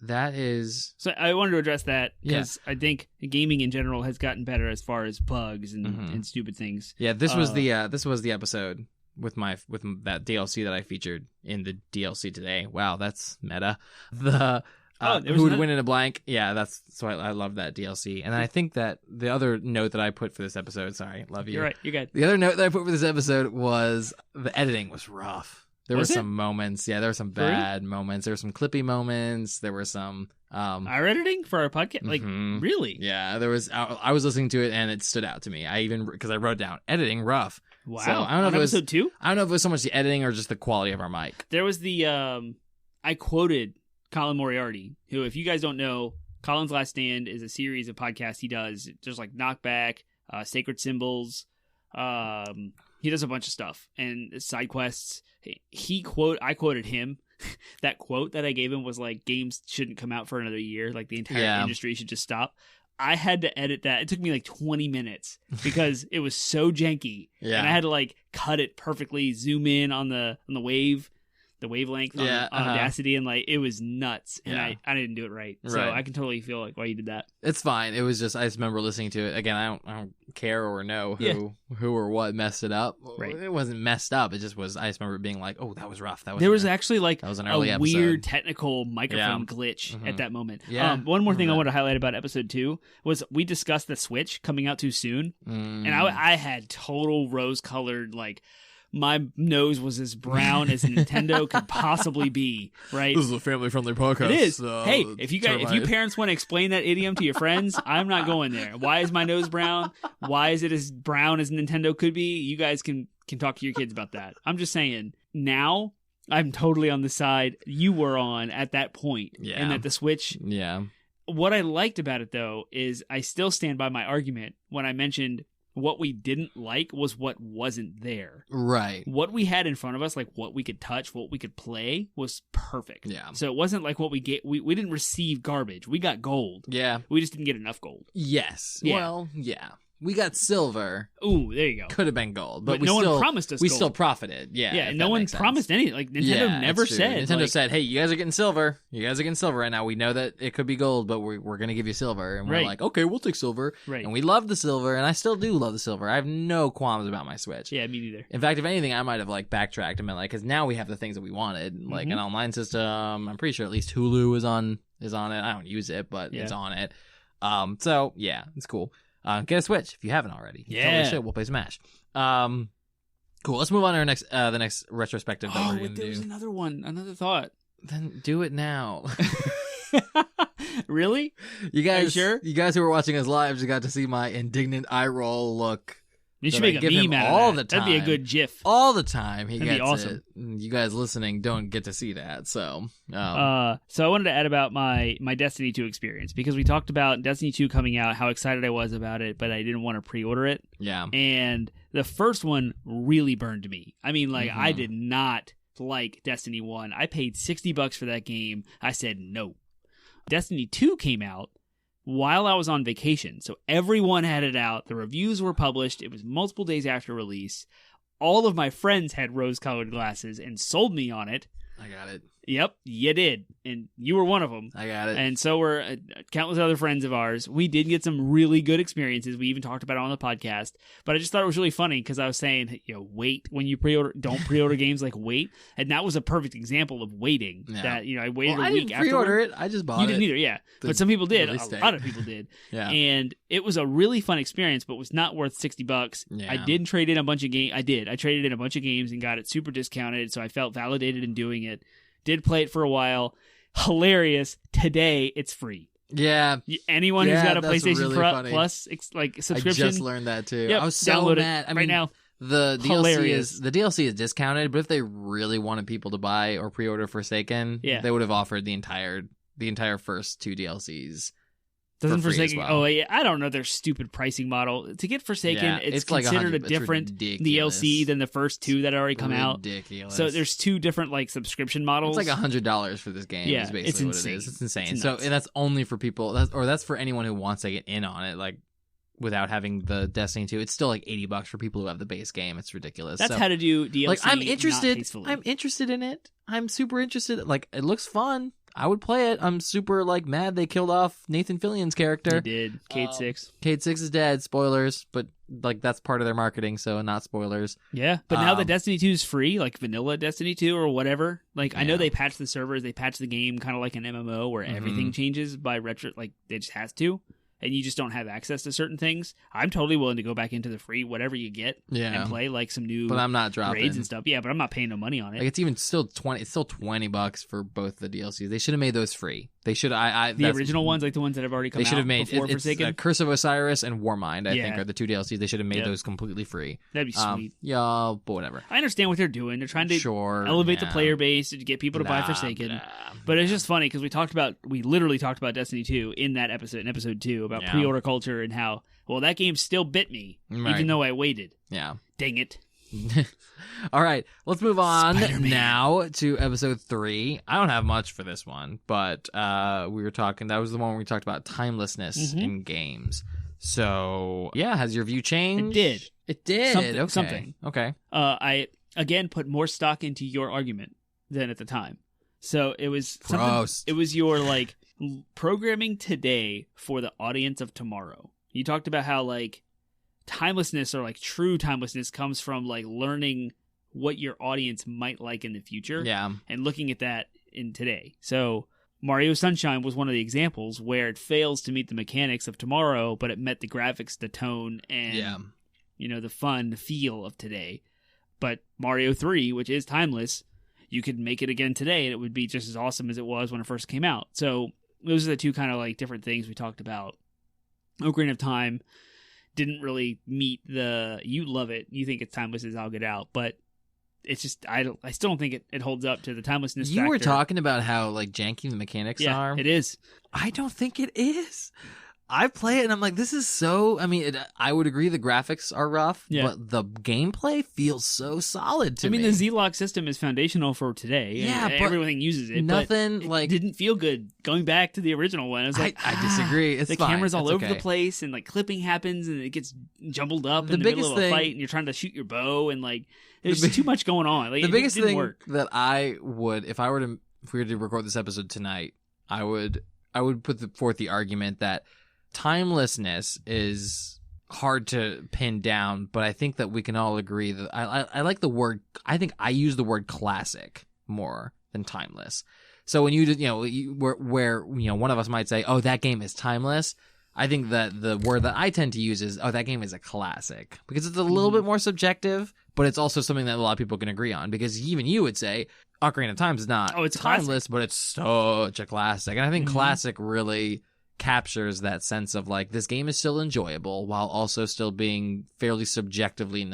that is... So, I wanted to address that, because I think gaming in general has gotten better as far as bugs and stupid things. Yeah, this was the episode with that DLC that I featured in the DLC today. Wow, that's meta. Who would win in a blank? Yeah, so I love that DLC. And I think that the other note that I put for this episode, sorry, love you. You're right, you're good. The other note that I put for this episode was the editing was rough. There were some moments. Yeah, there were some bad moments. There were some clippy moments. There were some... our editing for our podcast? Like, really? Yeah, there was... I was listening to it and it stood out to me. Because I wrote down, editing rough. Wow. So, I don't know if episode 2? I don't know if it was so much the editing or just the quality of our mic. There was the... I quoted Colin Moriarty, who, if you guys don't know, Colin's Last Stand is a series of podcasts he does. There's like Knockback, Sacred Symbols. He does a bunch of stuff and side quests. I quoted him. That quote that I gave him was like, games shouldn't come out for another year. Like the entire industry should just stop. I had to edit that. It took me like 20 minutes because it was so janky. Yeah. And I had to like cut it perfectly, zoom in on the wavelength on Audacity, and like it was nuts, and I didn't do it right. So I can totally feel like why you did that. It's fine. It was just I just remember listening to it again. I don't care or know who or what messed it up. Right. It wasn't messed up. It just was. I just remember being like, oh, that was rough. There was actually like that was an early episode. Weird technical microphone glitch at that moment. Yeah. One more thing I want to highlight about episode 2 was we discussed the Switch coming out too soon, and I had total rose-colored like. My nose was as brown as Nintendo could possibly be, right? This is a family-friendly podcast. It is. Hey, if you parents want to explain that idiom to your friends, I'm not going there. Why is my nose brown? Why is it as brown as Nintendo could be? You guys can talk to your kids about that. I'm just saying, now I'm totally on the side you were on at that point. Yeah. And that the Switch... Yeah. What I liked about it, though, is I still stand by my argument when I mentioned... What we didn't like was what wasn't there. Right. What we had in front of us, like what we could touch, what we could play, was perfect. Yeah. So it wasn't like what we get. We didn't receive garbage. We got gold. Yeah. We just didn't get enough gold. Yes. Yeah. Well, yeah. We got silver. Ooh, there you go. Could have been gold, but no one promised us. We gold. Still profited. Yeah. Yeah, and no one promised anything. Like Nintendo never said. Nintendo said, "Hey, you guys are getting silver. You guys are getting silver right now. We know that it could be gold, but we're going to give you silver." And we're like, "Okay, we'll take silver." Right. And we love the silver, and I still do love the silver. I have no qualms about my Switch. Yeah, me neither. In fact, if anything, I might have like backtracked and been like, because now we have the things that we wanted, like an online system. I'm pretty sure at least Hulu is on it. I don't use it, but it's on it. So yeah, it's cool. Get a Switch if you haven't already. Yeah, totally should. We'll play Smash. Cool. Let's move on to our next, the next retrospective that we're gonna do. There was another thought. Then do it now. Really? You guys, are you sure? You guys who were watching us live just got to see my indignant eye roll look You should make a meme out all of that. the time. That'd be a good GIF. All the time he That'd gets be awesome. it. You guys listening don't get to see that. So So I wanted to add about my Destiny 2 experience, because we talked about Destiny 2 coming out, how excited I was about it, but I didn't want to pre-order it. Yeah. And the first one really burned me. I mean, like, I did not like Destiny 1. I paid $60 for that game. I said no. Destiny 2 came out while I was on vacation. So everyone had it out. The reviews were published. It was multiple days after release. All of my friends had rose-colored glasses and sold me on it. I got it. Yep, you did. And you were one of them. I got it. And so were countless other friends of ours. We did get some really good experiences. We even talked about it on the podcast. But I just thought it was really funny because I was saying, wait when you pre-order. Don't pre-order games, like wait. And that was a perfect example of waiting. Yeah. That, I waited a week after. I didn't pre-order it. I just bought it. You didn't either, yeah. But some people did. A lot of people did. Yeah. And it was a really fun experience, but was not worth $60. Yeah. I did trade in a bunch of games. I traded in a bunch of games and got it super discounted, so I felt validated in doing it. Did play it for a while. Hilarious. Today, it's free. Yeah. Anyone who's got a PlayStation really Plus subscription. I just learned that too. Yep, I was so download mad. it right now. The DLC is discounted, but if they really wanted people to buy or pre-order Forsaken, they would have offered the entire first 2 DLCs. Doesn't for free Forsaken? as well. Oh, yeah. I don't know their stupid pricing model. To get Forsaken, it's considered a different DLC than the first 2 that already come out. Ridiculous. So there's 2 different subscription models. It's like $100 for this game. Yeah, is basically it's what insane. it is. It's insane. It's so that's only for people, that's for anyone who wants to get in on it. Like, without having the Destiny 2, it's still like $80 for people who have the base game. It's ridiculous. That's how to do DLC. Like, I'm interested. Not tastefully. I'm interested in it. I'm super interested. Like, it looks fun. I would play it. I'm super mad they killed off Nathan Fillion's character. They did. Cade 6. Cade 6 is dead. Spoilers, but that's part of their marketing, so not spoilers. Yeah, but now that Destiny 2 is free, like vanilla Destiny 2 or whatever. I know they patch the servers, they patch the game kind of like an MMO where everything changes by retro. It just has to. And you just don't have access to certain things. I'm totally willing to go back into the free, whatever you get, and play some new but I'm not dropping raids and stuff. Yeah, but I'm not paying no money on it. It's even still $20. It's still $20 for both the DLCs. They should have made those free. They should. The original ones, like the ones that have already come out. They should have made before Forsaken. Curse of Osiris and Warmind. I think are the 2 DLCs. They should have made those completely free. That'd be sweet. Yeah, but whatever. I understand what they're doing. They're trying to elevate the player base to get people to buy Forsaken. But it's just funny because we literally talked about Destiny 2 in that episode, in episode 2, about pre-order culture and how that game still bit me even though I waited. Yeah. Dang it. All right, let's move on Spider-Man. now to episode 3. I don't have much for this one, but we were talking. That was the one where we talked about timelessness in games. So yeah, has your view changed? It did. Something. Okay. I again put more stock into your argument than at the time. So it was something. It was your programming today for the audience of tomorrow. You talked about how timelessness or true timelessness comes from learning what your audience might like in the future. Yeah. And looking at that in today. So Mario Sunshine was one of the examples where it fails to meet the mechanics of tomorrow, but it met the graphics, the tone, and the fun, the feel of today. But Mario 3, which is timeless, you could make it again today and it would be just as awesome as it was when it first came out. So those are the 2 kind of different things we talked about. Ocarina of Time didn't really meet you love it, you think it's timeless as I'll get out, but it's just I still don't think it holds up to the timelessness factor. You were talking about how janky the mechanics are. Yeah, it is. I don't think it is. I play it and I'm like, this is so. I mean, I would agree the graphics are rough, but the gameplay feels so solid to me. I mean, the Z-Lock system is foundational for today. Yeah, and but everything uses it. Nothing but it didn't feel good going back to the original one. I was like, I disagree. It's the fine. camera's all It's over okay. the place, and clipping happens, and it gets jumbled up The in the middle of a biggest fight, and you're trying to shoot your bow, and there's too much going on. The biggest didn't thing work. that I would, if we were to record this episode tonight, I would put forth the argument that timelessness is hard to pin down, but I think that we can all agree that I like the word. I think I use the word classic more than timeless. So when where one of us might say, "Oh, that game is timeless," I think that the word that I tend to use is, "Oh, that game is a classic," because it's a little bit more subjective, but it's also something that a lot of people can agree on. Because even you would say, "Ocarina of Time is not it's timeless, but it's such a classic," and I think classic really captures that sense of like this game is still enjoyable while also still being fairly subjectively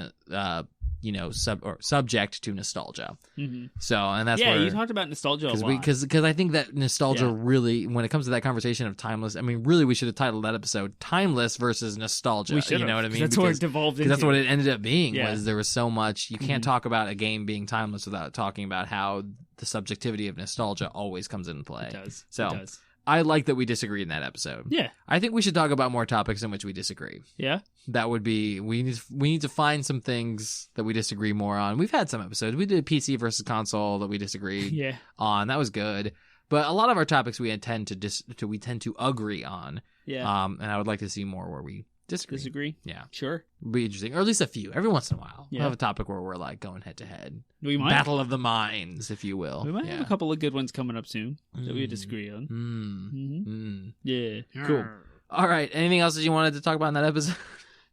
subject to nostalgia. Mm-hmm. So, and that's where you talked about nostalgia a lot. Because I think that nostalgia really, when it comes to that conversation of timeless, I mean, really, we should have titled that episode "Timeless versus Nostalgia." We should, you know what I mean? That's what it devolved into. That's what it ended up being. Was there was so much. You can't talk about a game being timeless without talking about how the subjectivity of nostalgia always comes into play. It does. So. It does. I like that we disagree in that episode. Yeah. I think we should talk about more topics in which we disagree. Yeah. That would be, we need to find some things that we disagree more on. We've had some episodes. We did PC versus console that we disagreed on. That was good. But a lot of our topics we tend to agree on. Yeah. And I would like to see more where we disagree. Yeah. Sure. Be interesting. Or at least a few. Every once in a while. Yeah. We'll have a topip where we're like going head to head. We might. Battle of the minds, if you will. We might have a couple of good ones coming up soon that we disagree on. Yeah. Cool. All right. Anything else that you wanted to talk about in that episode?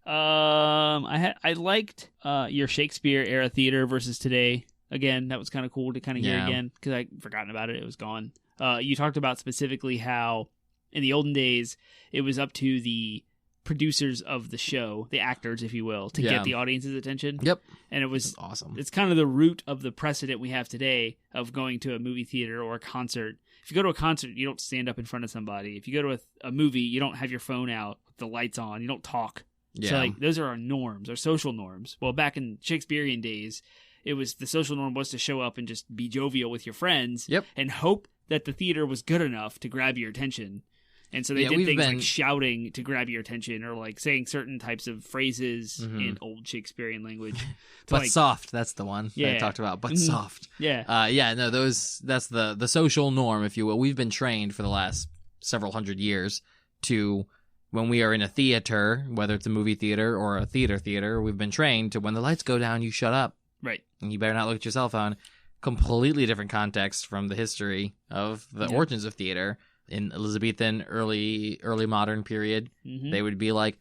I liked your Shakespeare era theater versus today. Again, that was kind of cool to kind of hear again because I'd forgotten about it. It was gone. You talked about specifically how in the olden days it was up to the producers of the show, the actors, if you will, to get the audience's attention. Yep. And it was awesome. It's kind of the root of the precedent we have today of going to a movie theater or a concert. If you go to a concert, you don't stand up in front of somebody. If you go to a movie, you don't have your phone out with the lights on. You don't talk. Yeah. So like those are our norms, our social norms. Well, back in Shakespearean days, it was the social norm was to show up and just be jovial with your friends and hope that the theater was good enough to grab your attention. And so they did things like shouting to grab your attention or like saying certain types of phrases in old Shakespearean language. But like, soft, that's the one that I talked about. But soft. Yeah. No, that's the social norm, if you will. We've been trained for the last several hundred years to, when we are in a theater, whether it's a movie theater or a theater, we've been trained to when the lights go down, you shut up. Right. And you better not look at your cell phone. Completely different context from the history of the origins of theater. In Elizabethan, early modern period, they would be like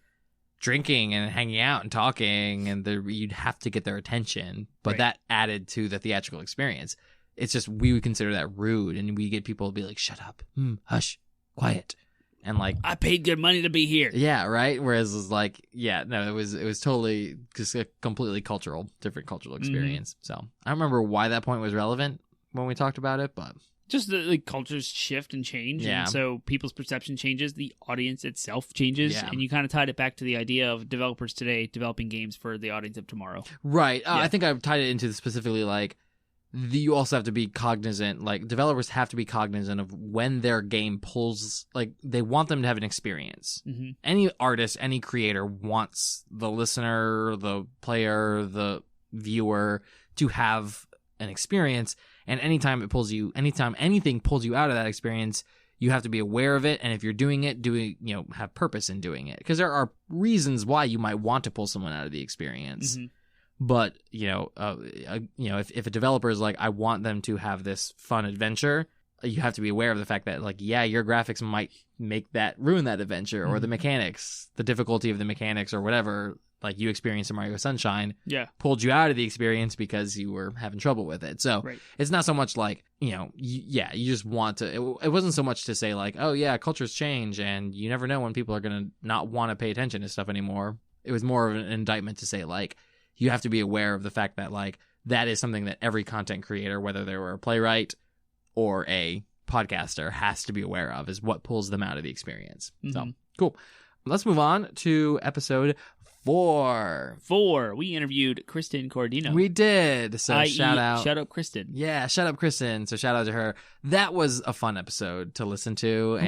drinking and hanging out and talking, and you'd have to get their attention. But that added to the theatrical experience. It's just we would consider that rude, and we get people to be like, "Shut up, hush, quiet," and like, "I paid good money to be here." Yeah, right. Whereas it was like, it was totally just a completely different cultural experience. So I don't remember why that point was relevant when we talked about it, but. Just the cultures shift and change, and so people's perception changes, the audience itself changes, and you kind of tied it back to the idea of developers today developing games for the audience of tomorrow. Right. I think I've tied it into specifically like you also have to be cognizant, like developers have to be cognizant of when their game pulls, like they want them to have an experience. Any artist, any creator wants the listener, the player, the viewer to have an experience. And anytime anything pulls you out of that experience, you have to be aware of it. And if you're doing it, have purpose in doing it. Because there are reasons why you might want to pull someone out of the experience. But, if a developer is like, I want them to have this fun adventure, you have to be aware of the fact that, like, your graphics might ruin that adventure or the mechanics, the difficulty of the mechanics or whatever. Like you experienced in Mario Sunshine, pulled you out of the experience because you were having trouble with it. So it's not so much like, you just want to, it wasn't so much to say like, oh yeah, cultures change and you never know when people are going to not want to pay attention to stuff anymore. It was more of an indictment to say like, you have to be aware of the fact that like, that is something that every content creator, whether they were a playwright or a podcaster, has to be aware of, is what pulls them out of the experience. So cool. Let's move on to episode 4. We interviewed Kristen Cordino. We did. So shout out Kristen. Yeah, shout out Kristen. So shout out to her. That was a fun episode to listen to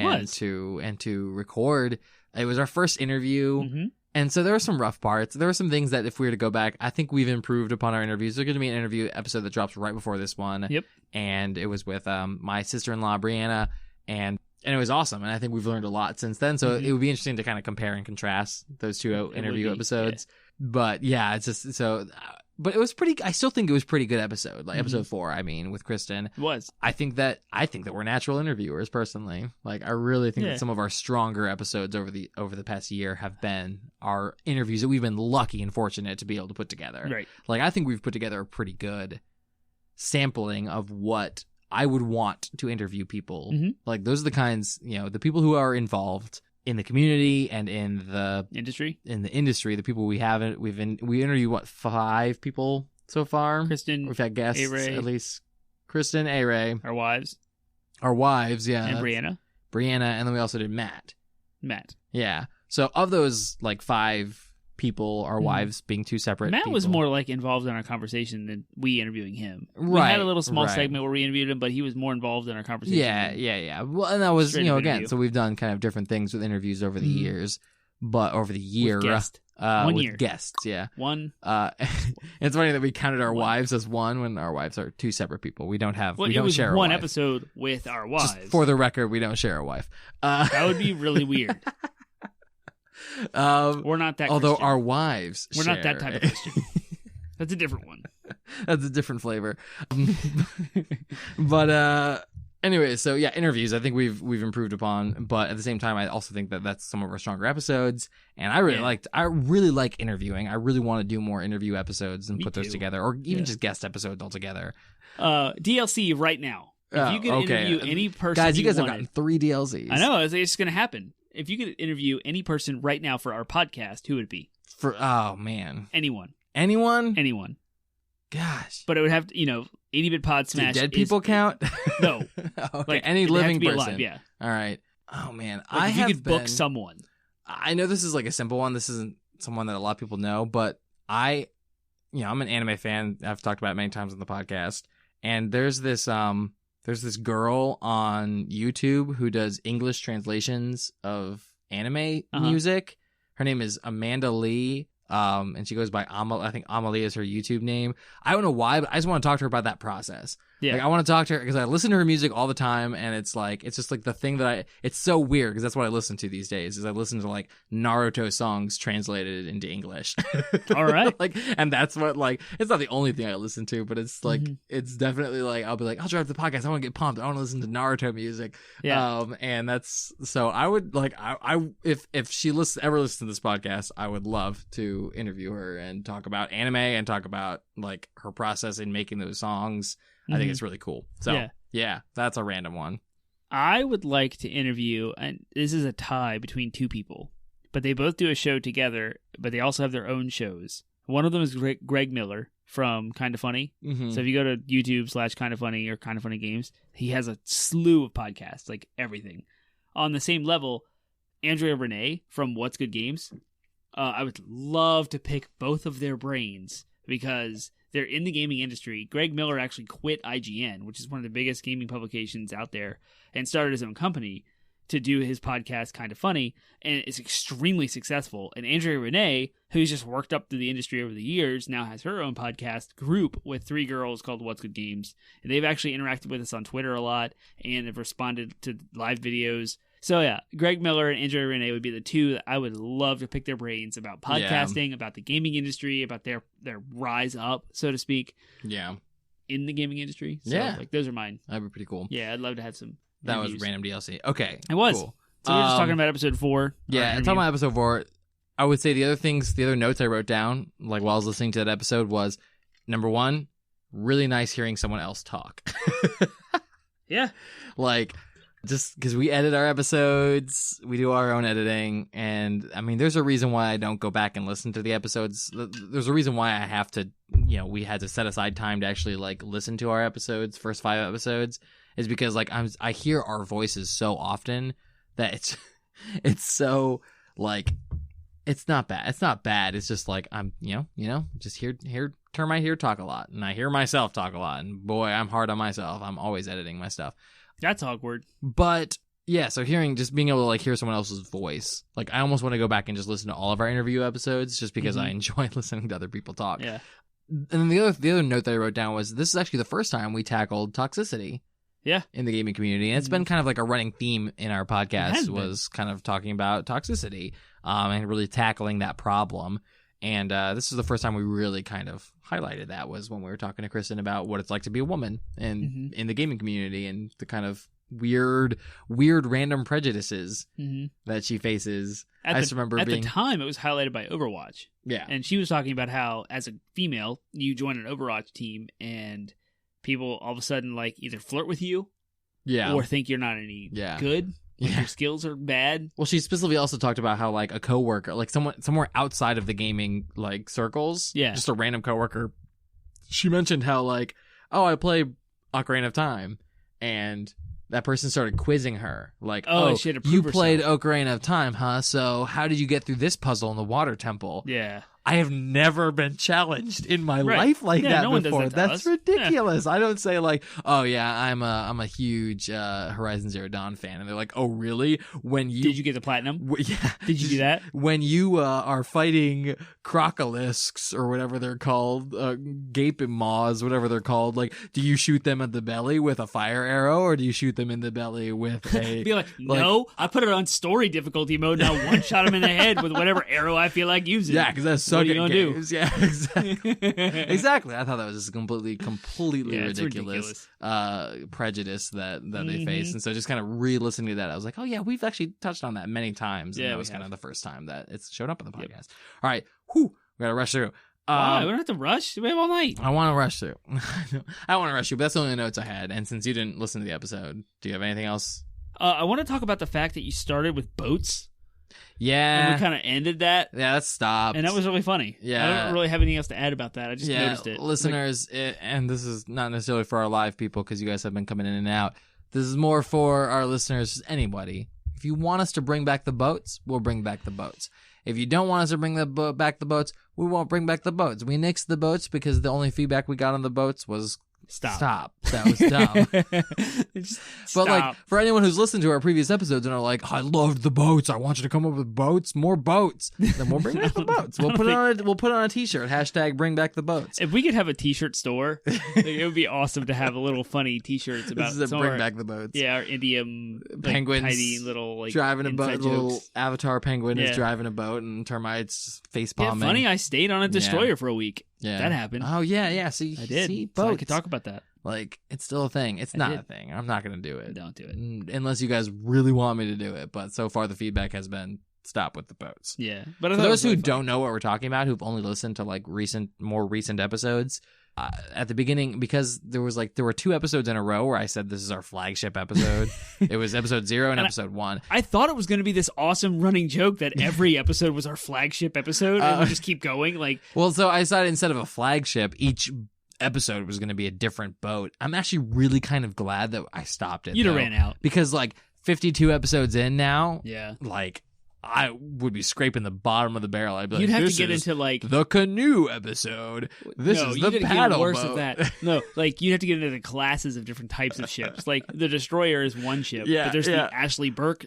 to record. It was our first interview. And so there were some rough parts. There were some things that if we were to go back, I think we've improved upon our interviews. There's going to be an interview episode that drops right before this one. Yep. And it was with my sister-in-law, Brianna, and it was awesome. And I think we've learned a lot since then. So it would be interesting to kind of compare and contrast those two interview episodes. Yeah. But yeah, it's just so... But it was pretty... I still think it was a pretty good episode. Like episode 4, I mean, with Kristen. It was. I think that we're natural interviewers, personally. Like, I really think that some of our stronger episodes over the past year have been our interviews that we've been lucky and fortunate to be able to put together. Right. Like, I think we've put together a pretty good sampling of what I would want to interview people. Mhm. Like those are the kinds, the people who are involved in the community and in the industry. The people we haven't, we interviewed 5 people so far. Kristen, we've had guests, A-Ray. at least Kristen, A-Ray, our wives, yeah, and Brianna, and then we also did Matt. Yeah. So of those like 5 people, our wives being 2 separate Matt people. was more like involved in our conversation than we interviewing him. Right, we had a little small segment where we interviewed him, but he was more involved in our conversation. Yeah. Well, and that was, again, so we've done kind of different things with interviews over the years, but over the year, with guests. with guests, yeah. One. It's funny that we counted our wives as one when our wives are 2 separate people. We don't have, we don't share one a wife. episode with our wives. Just for the record, we don't share a wife. That would be really weird. We're not that although Christian. Our wives we're share. not that type of Christian. That's a different one. That's a different flavor. But anyway, so yeah, interviews I think we've improved upon, but at the same time I also think that that's some of our stronger episodes, and I really like interviewing. I really want to do more interview episodes and put those together, or even just guest episodes altogether. DLC right now. If you could interview any person, guys, you guys have gotten 3 DLCs. I know, it's going to happen. If you could interview any person right now for our podcast, who would it be? Oh man, anyone. Gosh, but it would have to, 80-bit Podsmash. Do dead people count? No. Okay, like, any living person. Alive, yeah. All right. Oh man, like if you could book someone. I know this is like a simple one. This isn't someone that a lot of people know, but I'm an anime fan. I've talked about it many times on the podcast, and there's this girl on YouTube who does English translations of anime music. Her name is Amanda Lee. And she goes by I think Amalie is her YouTube name. I don't know why, but I just want to talk to her about that process. Yeah. Like I want to talk to her because I listen to her music all the time, and it's just like the thing that it's so weird because that's what I listen to these days is I listen to like Naruto songs translated into English. All right. And that's what it's not the only thing I listen to, but it's like, it's definitely like, I'll be like, I'll drive the podcast. I want to get pumped. I want to listen to Naruto music. Yeah. And that's, so I would if she ever listens to this podcast, I would love to interview her and talk about anime and talk about like her process in making those songs. I think it's really cool. So yeah, that's a random one. I would like to interview, and this is a tie between 2 people, but they both do a show together, but they also have their own shows. One of them is Greg Miller from Kinda Funny. Mm-hmm. So if you go to YouTube /Kinda Funny or Kinda Funny Games, he has a slew of podcasts, like everything. On the same level, Andrea Renee from What's Good Games. I would love to pick both of their brains because they're in the gaming industry. Greg Miller actually quit IGN, which is one of the biggest gaming publications out there, and started his own company to do his podcast Kinda Funny, and it's extremely successful. And Andrea Renee, who's just worked up through the industry over the years, now has her own podcast group with 3 girls called What's Good Games. And they've actually interacted with us on Twitter a lot and have responded to live videos. So yeah, Greg Miller and Andrea Renee would be the 2 that I would love to pick their brains about podcasting, about the gaming industry, about their rise up, so to speak. Yeah. In the gaming industry. So, those are mine. That'd be pretty cool. Yeah, I'd love to have some That interviews. Was random DLC. Okay. It was. Cool. So we're just talking about episode 4. Yeah, talking about episode 4. I would say the other notes I wrote down, like while I was listening to that episode, was number 1, really nice hearing someone else talk. Yeah. Just because we edit our episodes, we do our own editing, and I mean, there's a reason why I don't go back and listen to the episodes. There's a reason why I have to, we had to set aside time to actually listen to our episodes, first 5 episodes, is because I hear our voices so often that it's so it's not bad. It's not bad. It's just I'm just hear Termite here talk a lot, and I hear myself talk a lot, and boy, I'm hard on myself. I'm always editing my stuff. That's awkward. But yeah, so just being able to hear someone else's voice, I almost want to go back and just listen to all of our interview episodes just because I enjoy listening to other people talk. Yeah. And then the other note that I wrote down was this is actually the first time we tackled toxicity. Yeah. In the gaming community. And it's been kind of a running theme in our podcast was kind of talking about toxicity and really tackling that problem. And this is the first time we really kind of highlighted that was when we were talking to Kristen about what it's like to be a woman in the gaming community and the kind of weird random prejudices that she faces. I just remember at the time it was highlighted by Overwatch. Yeah. And she was talking about how as a female you join an Overwatch team and people all of a sudden like either flirt with you, or think you're not any good. Like your skills are bad. Well, she specifically also talked about how like a coworker, like someone somewhere outside of the gaming like circles, just a random coworker. She mentioned how like, oh, I play Ocarina of Time, and that person started quizzing her, like, oh, she had to prove you herself. played Ocarina of Time, huh? So how did you get through this puzzle in the water temple? Yeah. I have never been challenged in my life like that no before. One does that to That's us. ridiculous. I don't say like, oh yeah, I'm a huge Horizon Zero Dawn fan, and they're like, oh really? Did you get the platinum? Yeah. Did you do that? When you are fighting crocolisks or whatever they're called, gaping maws, whatever they're called, like, do you shoot them at the belly with a fire arrow, or do you shoot them in the belly with a? Be like, no, I put it on story difficulty mode. Now one shot them in the head with whatever arrow I feel like using. Yeah, because that's so. What are you gonna do? Yeah, exactly. Exactly. I thought that was just completely ridiculous prejudice that they face, and so just kind of re-listening to that, I was like, oh yeah, we've actually touched on that many times, and that was kind of the first time that it's showed up in the podcast. Yep. All right, we gotta rush through. Why? We don't have to rush. We have all night. I want to rush through. I want to rush through, but that's the only notes I had. And since you didn't listen to the episode, do you have anything else? I want to talk about the fact that you started with boats. Yeah. And we kind of ended that. Yeah, that stopped. And that was really funny. Yeah. I don't really have anything else to add about that. I just noticed it. Listeners, and this is not necessarily for our live people because you guys have been coming in and out. This is more for our listeners, anybody. If you want us to bring back the boats, we'll bring back the boats. If you don't want us to bring back the boats, we won't bring back the boats. We nixed the boats because the only feedback we got on the boats was Stop. That was dumb. But like, for anyone who's listened to our previous episodes and are like, I loved the boats, I want you to come up with boats, more boats, then we'll bring back the boats. We'll put it on a t-shirt. #, bring back the boats. If we could have a t-shirt store, it would be awesome to have a little funny t-shirts about bring back the boats. Yeah, our Indian penguins, tiny little driving a boat. Jokes. Little avatar penguin is driving a boat, and Termite's face bombing. Yeah, funny. I stayed on a destroyer for a week. Yeah, that happened. Oh yeah. See, I did. See, so boats. I could talk about that. Like, it's still a thing. It's not a thing. I'm not going to do it. Don't do it. Unless you guys really want me to do it. But so far, the feedback has been stop with the boats. Yeah. But for those who don't know what we're talking about, who've only listened to like more recent episodes, at the beginning, because there were 2 episodes in a row where I said this is our flagship episode. It was episode 0 and episode 1. I thought it was going to be this awesome running joke that every episode was our flagship episode, and we just keep going. Like, well, so I decided instead of a flagship, each episode was going to be a different boat. I'm actually really kind of glad that I stopped it. You'd have ran out. Because like 52 episodes in now, yeah, like I would be scraping the bottom of the barrel. I'd be like, you'd have to get into like the canoe episode. This is the paddle worse boat. Of that. No, like you'd have to get into the classes of different types of ships. Like the destroyer is one ship, but there's the Ashley Burke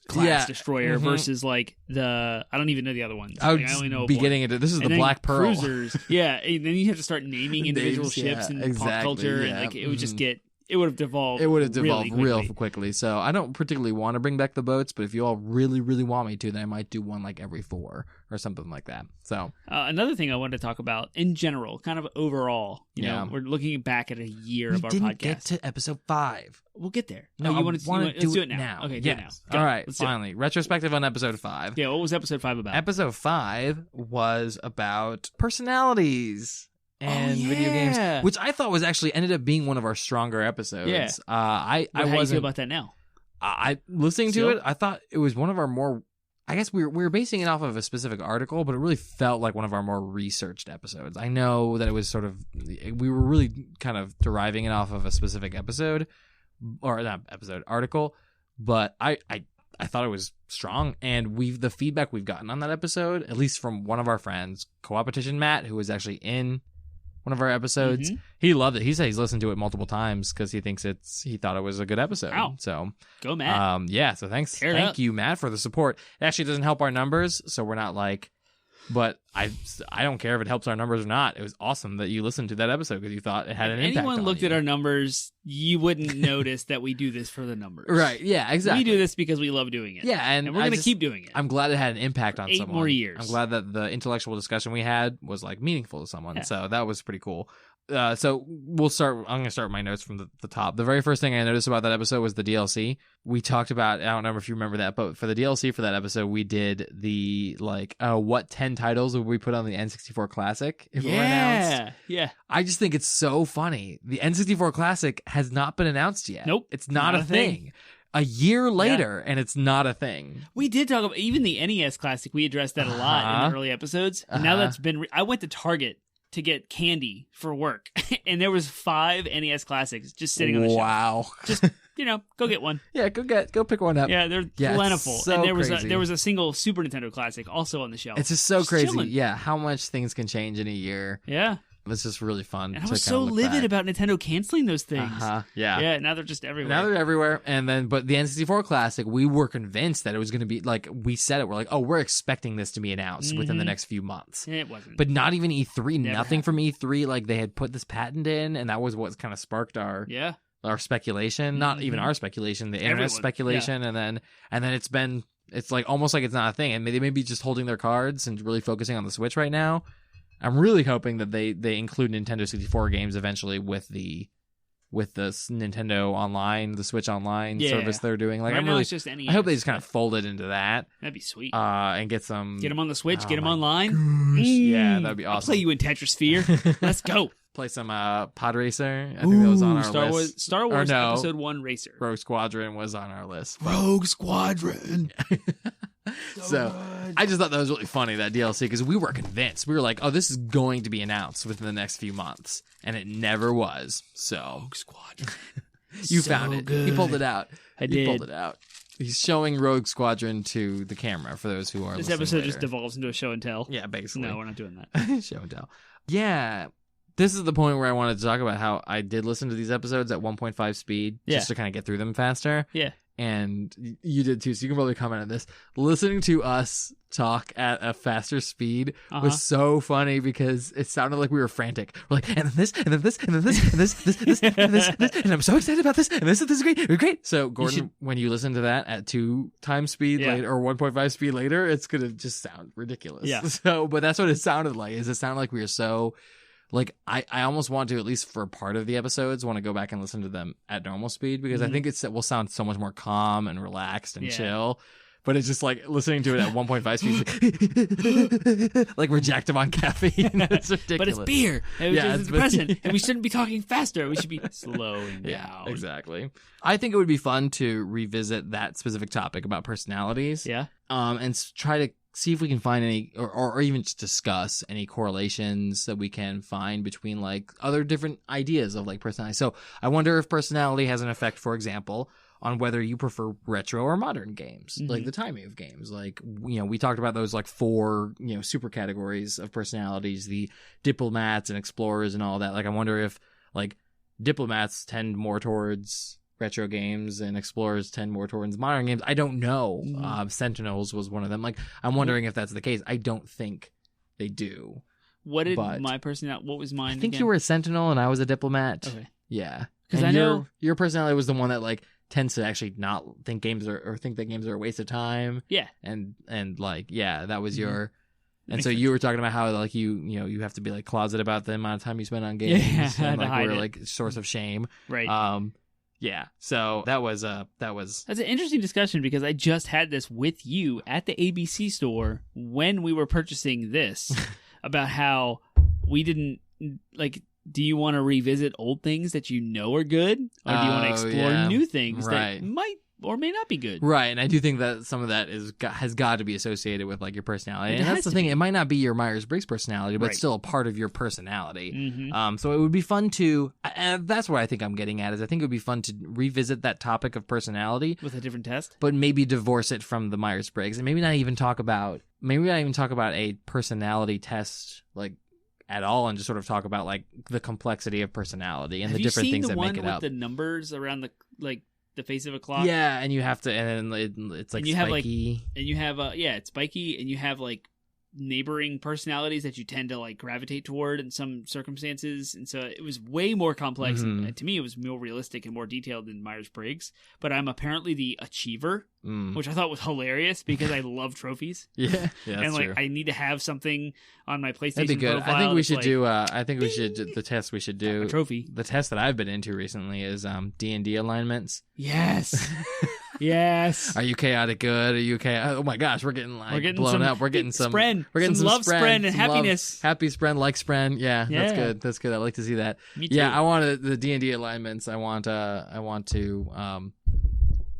class destroyer versus like the I don't even know the other ones. I would only know be getting into this is and the Black Pearl cruisers. Yeah, and then you have to start naming individual ships and pop culture, and like it would just get. It would have devolved. It would have devolved real quickly. So I don't particularly want to bring back the boats, but if you all really, really want me to, then I might do one like every 4 or something like that. So another thing I wanted to talk about in general, kind of overall, you know, we're looking back at a year of our podcast. We didn't get to episode 5. We'll get there. No, you want to let's do it now. Okay, do it now. Go. All right, finally. Retrospective on episode 5. Yeah, what was episode 5 about? Episode 5 was about personalities and video games, which I thought was actually ended up being one of our stronger episodes. Yeah. I wasn't. How do you feel about that now? Listening to it, I thought it was one of our more. I guess we were basing it off of a specific article, but it really felt like one of our more researched episodes. I know that it was sort of we were really kind of deriving it off of a specific episode or not episode article, but I thought it was strong, and the feedback we've gotten on that episode, at least from one of our friends, Co-opetition Matt, who was actually in one of our episodes, he loved it. He said he's listened to it multiple times because he thinks he thought it was a good episode. Wow. So go Matt. So thank you, Matt, for the support. It actually doesn't help our numbers, so we're not like. But I don't care if it helps our numbers or not. It was awesome that you listened to that episode because you thought it had an impact. If anyone looked at our numbers, you wouldn't notice that we do this for the numbers. Right, yeah, exactly. We do this because we love doing it. Yeah, and we're going to keep doing it. I'm glad it had an impact on 8 more years. I'm glad that the intellectual discussion we had was like meaningful to someone. Yeah. So that was pretty cool. So we'll start. I'm going to start my notes from the top. The very first thing I noticed about that episode was the DLC. We talked about, I don't remember if you remember that, but for the DLC for that episode, we did the what 10 10 titles will we put on the N64 Classic if it were announced. Yeah. I just think it's so funny. The N64 Classic has not been announced yet. Nope. It's not a thing. A year later, and it's not a thing. We did talk about even the NES Classic. We addressed that a lot in the early episodes. And now that's been... I went to Target to get candy for work, and there was 5 NES Classics just sitting on the shelf. Wow. Just, go get one. Yeah, go pick one up. Yeah, they're plentiful. So and crazy. there was a single Super Nintendo Classic also on the shelf. It's just so crazy. Chilling. Yeah, how much things can change in a year. Yeah. It's just really fun. And I was so livid about Nintendo canceling those things. Yeah. Yeah, now they're just everywhere. Now they're everywhere. And then, but the N64 Classic, we were convinced that it was going to be, like, we said it. We're like, oh, we're expecting this to be announced within the next few months. It wasn't. But not even E3. Never Nothing happened. from E3. Like, they had put this patent in, and that was what kind of sparked our speculation. Not even our speculation, the internet speculation. And then it's like almost like it's not a thing. And they may be just holding their cards and really focusing on the Switch right now. I'm really hoping that they include Nintendo 64 games eventually with the Nintendo Online, the Switch Online service they're doing. Like, right now it's just NES. I hope they just kind of fold it into that. That'd be sweet. And get them on the Switch, get them online. Yeah, that'd be awesome. I'll play you in Tetrisphere. Let's go. Play some Pod Racer. I think that was on our list. Star Wars Episode 1 Racer. Rogue Squadron was on our list. Rogue Squadron. So I just thought that was really funny, that DLC, because we were convinced. We were like, oh, this is going to be announced within the next few months. And it never was. So Rogue Squadron. You found it. Good. He pulled it out. He pulled it out. He's showing Rogue Squadron to the camera for those who are This listening episode later. just devolves into a show and tell. Yeah, basically. No, we're not doing that. Show and tell. Yeah. This is the point where I wanted to talk about how I did listen to these episodes at 1.5 speed just to kind of get through them faster. Yeah. And you did too, so you can probably comment on this. Listening to us talk at a faster speed was so funny because it sounded like we were frantic. We're like, and then this, and then this, and then this, and this, and this, and I'm so excited about this, and this is great. So, Gordon, when you listen to that at 2 times speed later, or 1.5 speed later, it's gonna just sound ridiculous. Yeah. So, but that's what it sounded like. It sounded like we were so... Like, I almost want to, at least for part of the episodes, want to go back and listen to them at normal speed because I think it will sound so much more calm and relaxed and chill. But it's just like listening to it at 1.5 speed, like we're jacked up on caffeine. It's ridiculous. But it's beer. It's present. And we shouldn't be talking faster. We should be slowing down. Yeah, exactly. I think it would be fun to revisit that specific topic about personalities. Yeah. And try to see if we can find any, or even just discuss any correlations that we can find between like other different ideas of like personality. So I wonder if personality has an effect, for example, on whether you prefer retro or modern games, like the timing of games. Like, we talked about those like 4, super categories of personalities, the diplomats and explorers and all that. Like, I wonder if like diplomats tend more towards retro games and explorers tend more towards modern games. I don't know. Sentinels was one of them. Like, I'm wondering if that's the case. I don't think they do. What did my personality? What was mine? I think again? you were a sentinel and I was a diplomat. Okay. Yeah, because I know your personality was the one that like tends to actually not think games are, or think that games are a waste of time. Yeah, and like that was your. And so you were talking about how like you have to be like closet about the amount of time you spend on games. And like we're like source of shame. Right. Yeah, so that's an interesting discussion because I just had this with you at the ABC store when we were purchasing this about how we didn't like. Do you want to revisit old things that you know are good, or do you want to explore new things that might or may not be good? Right, and I do think that some of that has got to be associated with like your personality, and that's the thing. It might not be your Myers-Briggs personality, but it's still a part of your personality. So it would be fun to, and that's what I think I'm getting at, is I think it would be fun to revisit that topic of personality with a different test, but maybe divorce it from the Myers-Briggs, and maybe not even talk about a personality test like at all, and just sort of talk about like the complexity of personality and the different things that make it up. Have you seen the one with the numbers around the face of a clock? Yeah, and you have to, and it's like spiky. It's spiky, and you have like neighboring personalities that you tend to like gravitate toward in some circumstances, and so it was way more complex. And to me, it was more realistic and more detailed than Myers-Briggs. But I'm apparently the achiever, which I thought was hilarious because I love trophies. Yeah, and like true. I need to have something on my PlayStation. That'd be good. Profile I think we should like, do. I think we should the test we should do. A trophy. The test that I've been into recently is D&D alignments. Yes. Yes. Are you chaotic good? Are you chaotic? Oh my gosh, we're getting blown up. We're getting some spren. We're getting some love spren and happiness. Happy spren, like spren. Yeah, that's good. That's good. I like to see that. Me too. Yeah, I want the D&D alignments. I want to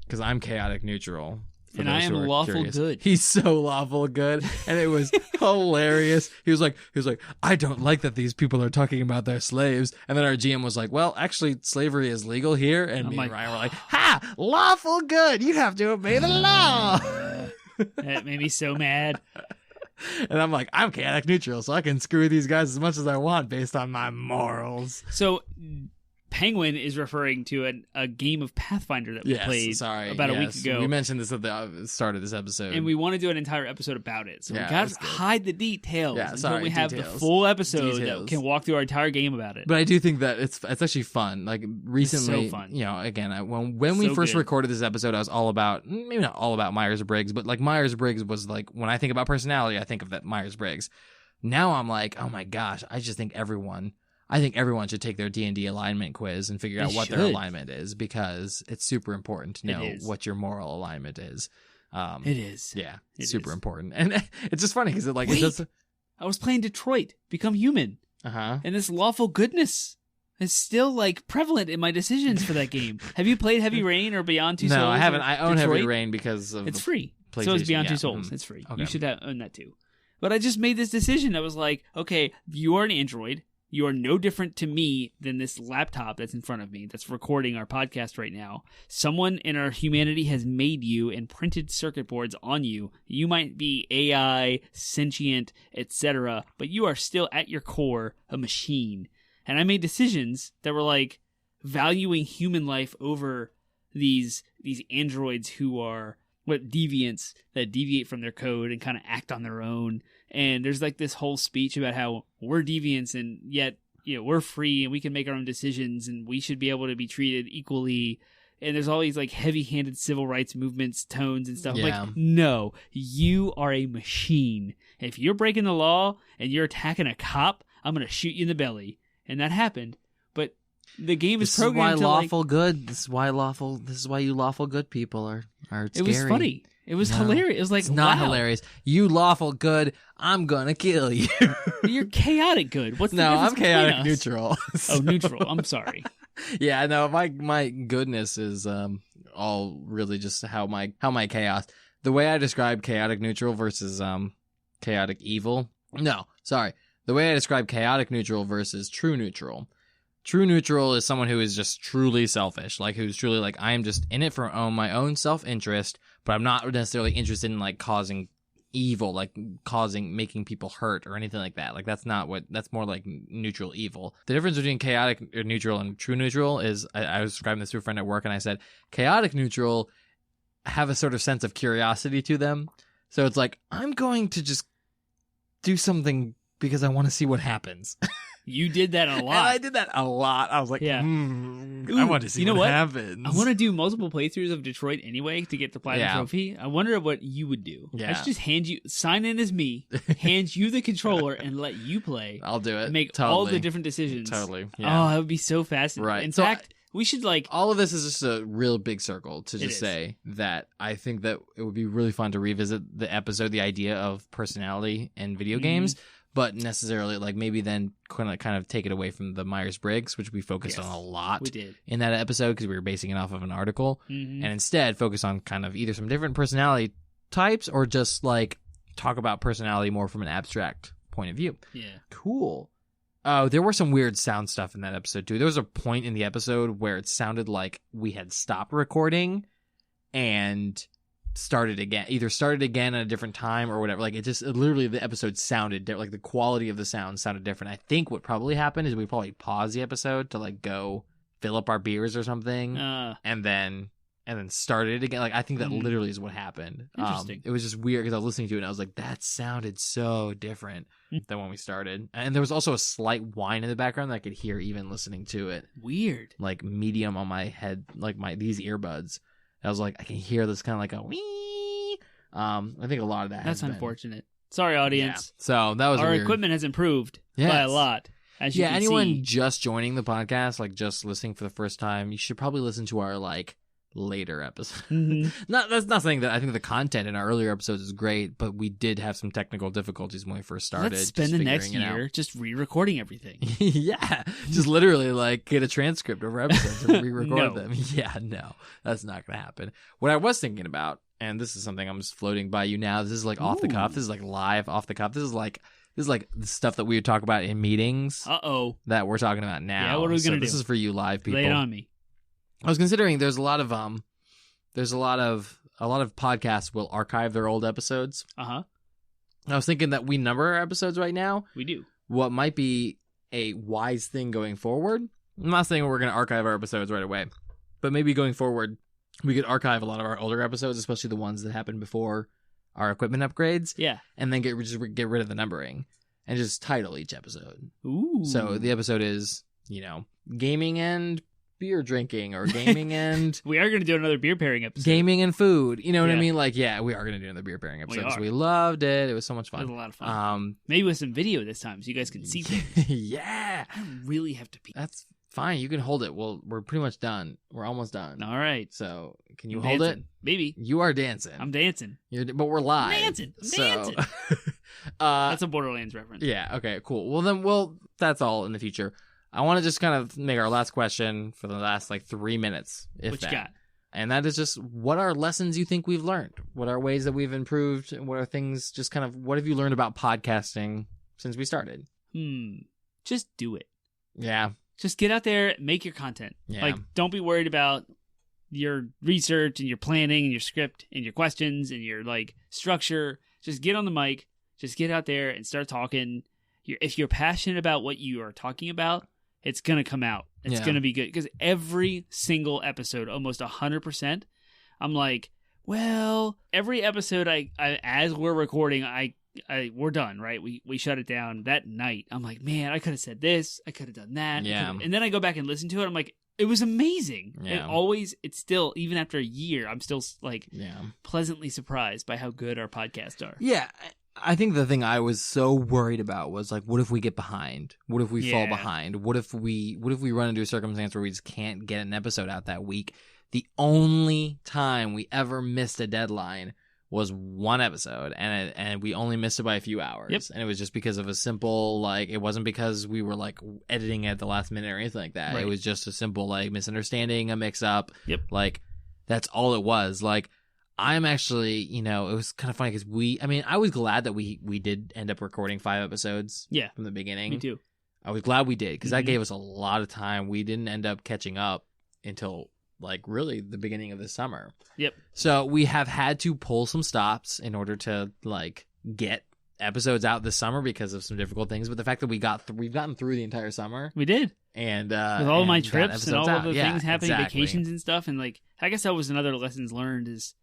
because I'm chaotic neutral. And I am lawful good. He's so lawful good, and it was hilarious. He was like, I don't like that these people are talking about their slaves. And then our GM was like, well, actually, slavery is legal here. And me and Ryan were like, ha, lawful good. You have to obey the law. That made me so mad. And I'm like, I'm chaotic neutral, so I can screw these guys as much as I want based on my morals. So Penguin is referring to a game of Pathfinder that we played about a week ago. We mentioned this at the start of this episode. And we want to do an entire episode about it. So we got to hide the details until we have the full episode that can walk through our entire game about it. But I do think that it's actually fun. Like recently, it's so fun. Again, when we first recorded this episode, I was all about, maybe not all about Myers-Briggs, but like Myers-Briggs was like, when I think about personality, I think of that Myers-Briggs. Now I'm like, oh my gosh, I just think everyone should take their D&D alignment quiz and figure out what their alignment is, because it's super important to know what your moral alignment is. It is. Yeah, it's super important. And it's just funny because it does. I was playing Detroit, Become Human. And this lawful goodness is still like prevalent in my decisions for that game. Have you played Heavy Rain or Beyond Two Souls? No, I haven't. I own Detroit? Heavy Rain because of it's free. So it's Beyond Two Souls. It's free. Okay. You should own that too. But I just made this decision. I was like, okay, you are an android. You are no different to me than this laptop that's in front of me that's recording our podcast right now. Someone in our humanity has made you and printed circuit boards on you. You might be AI, sentient, etc., but you are still at your core a machine. And I made decisions that were like valuing human life over these androids who are deviants that deviate from their code and kind of act on their own. And there's like this whole speech about how we're deviants and yet, we're free and we can make our own decisions and we should be able to be treated equally. And there's all these like heavy-handed civil rights movements, tones and stuff. Yeah. Like, no, you are a machine. If you're breaking the law and you're attacking a cop, I'm going to shoot you in the belly. And that happened. But the game is programmed to lawful good. This is why you lawful good people are scary. It was funny. It was hilarious. It was like, it's not hilarious. You lawful good, I'm gonna kill you. You're chaotic good. What's the difference I'm chaotic neutral. Oh, neutral. I'm sorry. Yeah, no, my goodness is all really just how my chaos. The way I describe chaotic neutral versus chaotic evil. No, sorry. The way I describe chaotic neutral versus true neutral. True neutral is someone who is just truly selfish, like who's truly like, I am just in it for my own self-interest, but I'm not necessarily interested in like causing evil, like making people hurt or anything like that. Like that's more like neutral evil. The difference between chaotic or neutral and true neutral is, I was describing this to a friend at work and I said, chaotic neutral have a sort of sense of curiosity to them. So it's like, I'm going to just do something because I want to see what happens. You did that a lot. And I did that a lot. I was like, I want to see what happens. I want to do multiple playthroughs of Detroit anyway to get the platinum trophy. I wonder what you would do. Yeah. I should just sign in as me, hand you the controller, and let you play. I'll do it. Make all the different decisions. Totally. Yeah. Oh, that would be so fascinating. Right. In fact, we should all of this is just a real big circle to just say that I think that it would be really fun to revisit the episode, the idea of personality in video games. But necessarily, like, maybe then kind of take it away from the Myers-Briggs, which we focused on a lot in that episode because we were basing it off of an article. And instead focus on kind of either some different personality types or just, like, talk about personality more from an abstract point of view. Yeah. Cool. Oh, there were some weird sound stuff in that episode, too. There was a point in the episode where it sounded like we had stopped recording and started again at a different time or whatever. Like, literally the episode sounded like the quality of the sound sounded different. I think what probably happened is we probably paused the episode to like go fill up our beers or something and then started it again. Like, I think that literally is what happened. Interesting. It was just weird because I was listening to it and I was like, that sounded so different than when we started. And there was also a slight whine in the background that I could hear even listening to it. Weird. Like medium on my head, like these earbuds. I was like, I can hear this kind of like a wee. I think a lot of that. That's unfortunate. Sorry, audience. Yeah. So that was our equipment has improved by a lot. As you can anyone see. just joining the podcast, like just listening for the first time, you should probably listen to our like later episodes. Mm-hmm. That's not saying that I think the content in our earlier episodes is great, but we did have some technical difficulties when we first started. Let's spend the next year just re-recording everything. Yeah, just literally like get a transcript of our episodes and re-record them. Yeah, no, that's not gonna happen. What I was thinking about, and this is something I'm just floating by you now. This is like off the cuff. This is like live off the cuff. This is like the stuff that we would talk about in meetings. That we're talking about now. Yeah, what are we gonna do? This is for you live people. Lay it on me. I was considering there's a lot of podcasts will archive their old episodes. I was thinking that we number our episodes right now. We do. What might be a wise thing going forward? I'm not saying we're going to archive our episodes right away, but maybe going forward, we could archive a lot of our older episodes, especially the ones that happened before our equipment upgrades. Yeah. And then get rid of the numbering and just title each episode. Ooh. So the episode is, gaming and beer drinking, or gaming and we are going to do another beer pairing episode. Gaming and food. You know what I mean? Like, yeah, we are going to do another beer pairing episode because we loved it. It was so much fun. It was a lot of fun. Maybe with some video this time so you guys can see things. Yeah. I really have to pee. That's fine. You can hold it. Well, we're pretty much done. We're almost done. All right. So can you hold it? Maybe. You are dancing. I'm dancing. But we're live. I'm dancing. That's a Borderlands reference. Yeah. Okay, cool. Well, that's all in the future. I want to just kind of make our last question for the last 3 minutes. What you got? And that is just, what are lessons you think we've learned? What are ways that we've improved? And what are things just kind of, what have you learned about podcasting since we started? Just do it. Yeah. Just get out there, make your content. Yeah. Don't be worried about your research and your planning and your script and your questions and your structure. Just get on the mic. Just get out there and start talking. If you're passionate about what you are talking about, it's going to come out. It's going to be good. Because every single episode, almost 100%, I'm like, well, every episode I as we're recording, we're done, right? We shut it down that night. I'm like, man, I could have said this. I could have done that. Yeah. And then I go back and listen to it. I'm like, it was amazing. Yeah. It's still, even after a year, I'm still pleasantly surprised by how good our podcasts are. Yeah. I think the thing I was so worried about was what if we get behind? What if we fall behind? What if we run into a circumstance where we just can't get an episode out that week? The only time we ever missed a deadline was one episode, and we only missed it by a few hours. Yep. And it was just because of a simple, it wasn't because we were editing it at the last minute or anything like that. Right. It was just a simple misunderstanding, a mix up. Yep. That's all it was. I'm actually, it was kind of funny because I was glad that we did end up recording 5 episodes from the beginning. Me too. I was glad we did because that gave us a lot of time. We didn't end up catching up until really the beginning of the summer. Yep. So we have had to pull some stops in order to get episodes out this summer because of some difficult things. But the fact that we've gotten through the entire summer. We did. And with all of my trips and all of the things happening, exactly. Vacations and stuff. And I guess that was another lessons learned is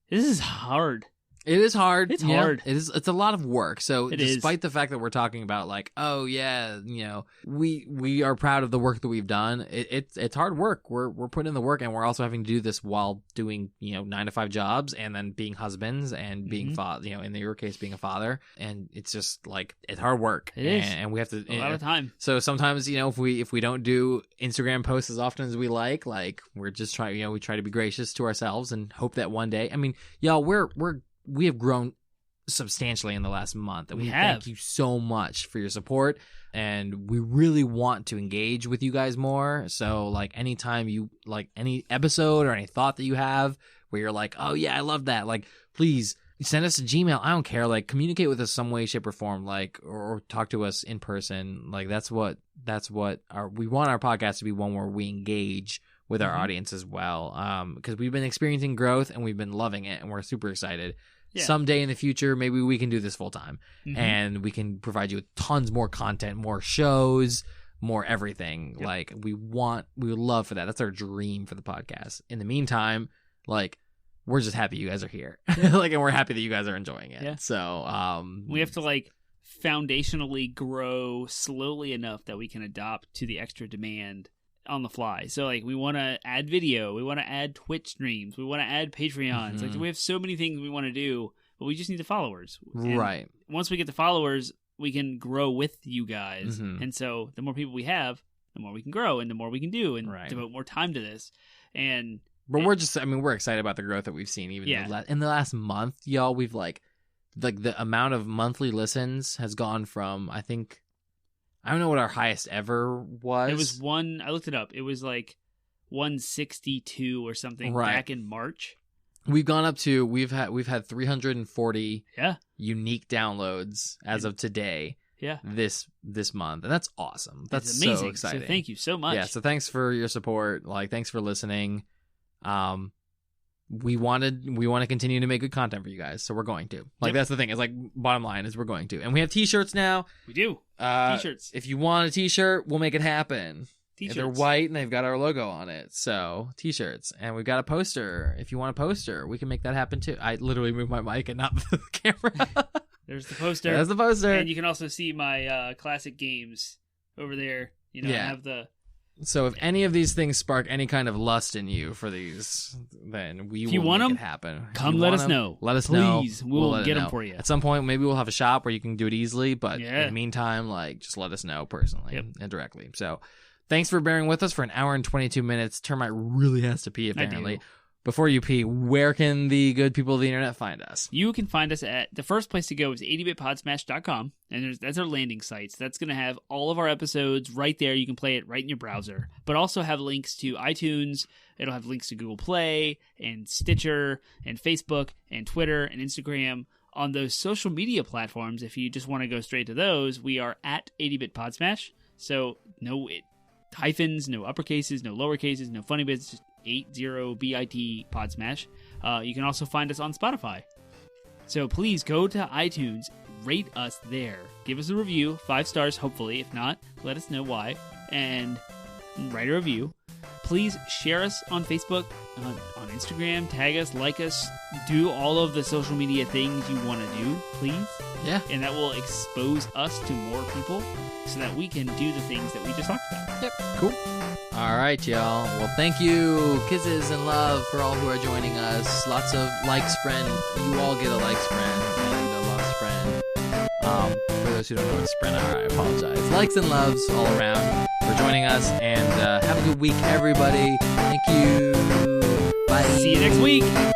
this is hard. It is hard. It's hard. It is. It's a lot of work. So despite is. the fact that we're talking about we are proud of the work that we've done. It's hard work. We're putting in the work, and we're also having to do this while doing 9 to 5 jobs, and then being husbands and being in your case being a father, and it's just it's hard work. It is, and we have to a lot of time. So sometimes if we don't do Instagram posts as often as we like we're just trying. We try to be gracious to ourselves and hope that one day. I mean, y'all, we have grown substantially in the last month, and we thank you so much for your support, and we really want to engage with you guys more. So anytime you any episode or any thought that you have where you're oh yeah, I love that, please send us a Gmail. I don't care. Communicate with us some way, shape, or form, or talk to us in person. That's what we want our podcast to be, one where we engage with our audience as well. Because we've been experiencing growth and we've been loving it, and we're super excited. Yeah. Someday in the future, maybe we can do this full time, and we can provide you with tons more content, more shows, more everything. Yep. We would love for that. That's our dream for the podcast. In the meantime, we're just happy you guys are here, and we're happy that you guys are enjoying it. Yeah. So we have to foundationally grow slowly enough that we can adapt to the extra demand on the fly. So we want to add video, we want to add Twitch streams, we want to add Patreons. We have so many things we want to do, but we just need the followers. And right. Once we get the followers, we can grow with you guys. And so the more people we have, the more we can grow and the more we can do and devote more time to this. And But we're excited about the growth that we've seen even in the last month, y'all. We've like the amount of monthly listens has gone from, I think, I don't know what our highest ever was. It was I looked it up. It was like 162 or something back in March. We've gone up to, we've had 340 unique downloads as of today. Yeah. This month. And that's awesome. That's amazing. So exciting. So thank you so much. Yeah, so thanks for your support. Like, thanks for listening. We want to continue to make good content for you guys, so we're going to. Like, that's the thing. Is like, bottom line is we're going to. And we have t-shirts now. We do. T-shirts. If you want a t-shirt, we'll make it happen. T-shirts. They're white and they've got our logo on it. So, t-shirts. And we've got a poster. If you want a poster, we can make that happen too. I literally moved my mic and not the camera. There's the poster. There's the poster. And you can also see my classic games over there. You know, I have the... So if any of these things spark any kind of lust in you for these, then we will make it happen. Come let us know. Let us know. Please, we'll get them for you. At some point, maybe we'll have a shop where you can do it easily, but in the meantime, like, just let us know personally and directly. So thanks for bearing with us for an hour and 22 minutes. Termite really has to pee, apparently. Before you pee, where can the good people of the internet find us? You can find us at, the first place to go is 80bitpodsmash.com, and that's our landing site. So that's going to have all of our episodes right there. You can play it right in your browser, but also have links to iTunes. It'll have links to Google Play and Stitcher and Facebook and Twitter and Instagram. On those social media platforms, if you just want to go straight to those, we are at 80bitpodsmash. So no hyphens, no uppercases, no lowercases, no funny bits, just 80bit Podsmash. You can also find us on Spotify. So please go to iTunes, rate us there, give us a review, 5 stars hopefully. If not, let us know why, and write a review. Please share us on Facebook, on Instagram, tag us, like us, do all of the social media things you want to do, please. Yeah. And that will expose us to more people so that we can do the things that we just talked about. Yep. Cool. All right, y'all. Well, thank you. Kisses and love for all who are joining us. Lots of likes, friend. You all get a likes, friend, and a loves, friend. For those who don't know what Sprint are, I apologize. Likes and loves all around for joining us, and have a good week, everybody. Thank you. Bye. See you next week.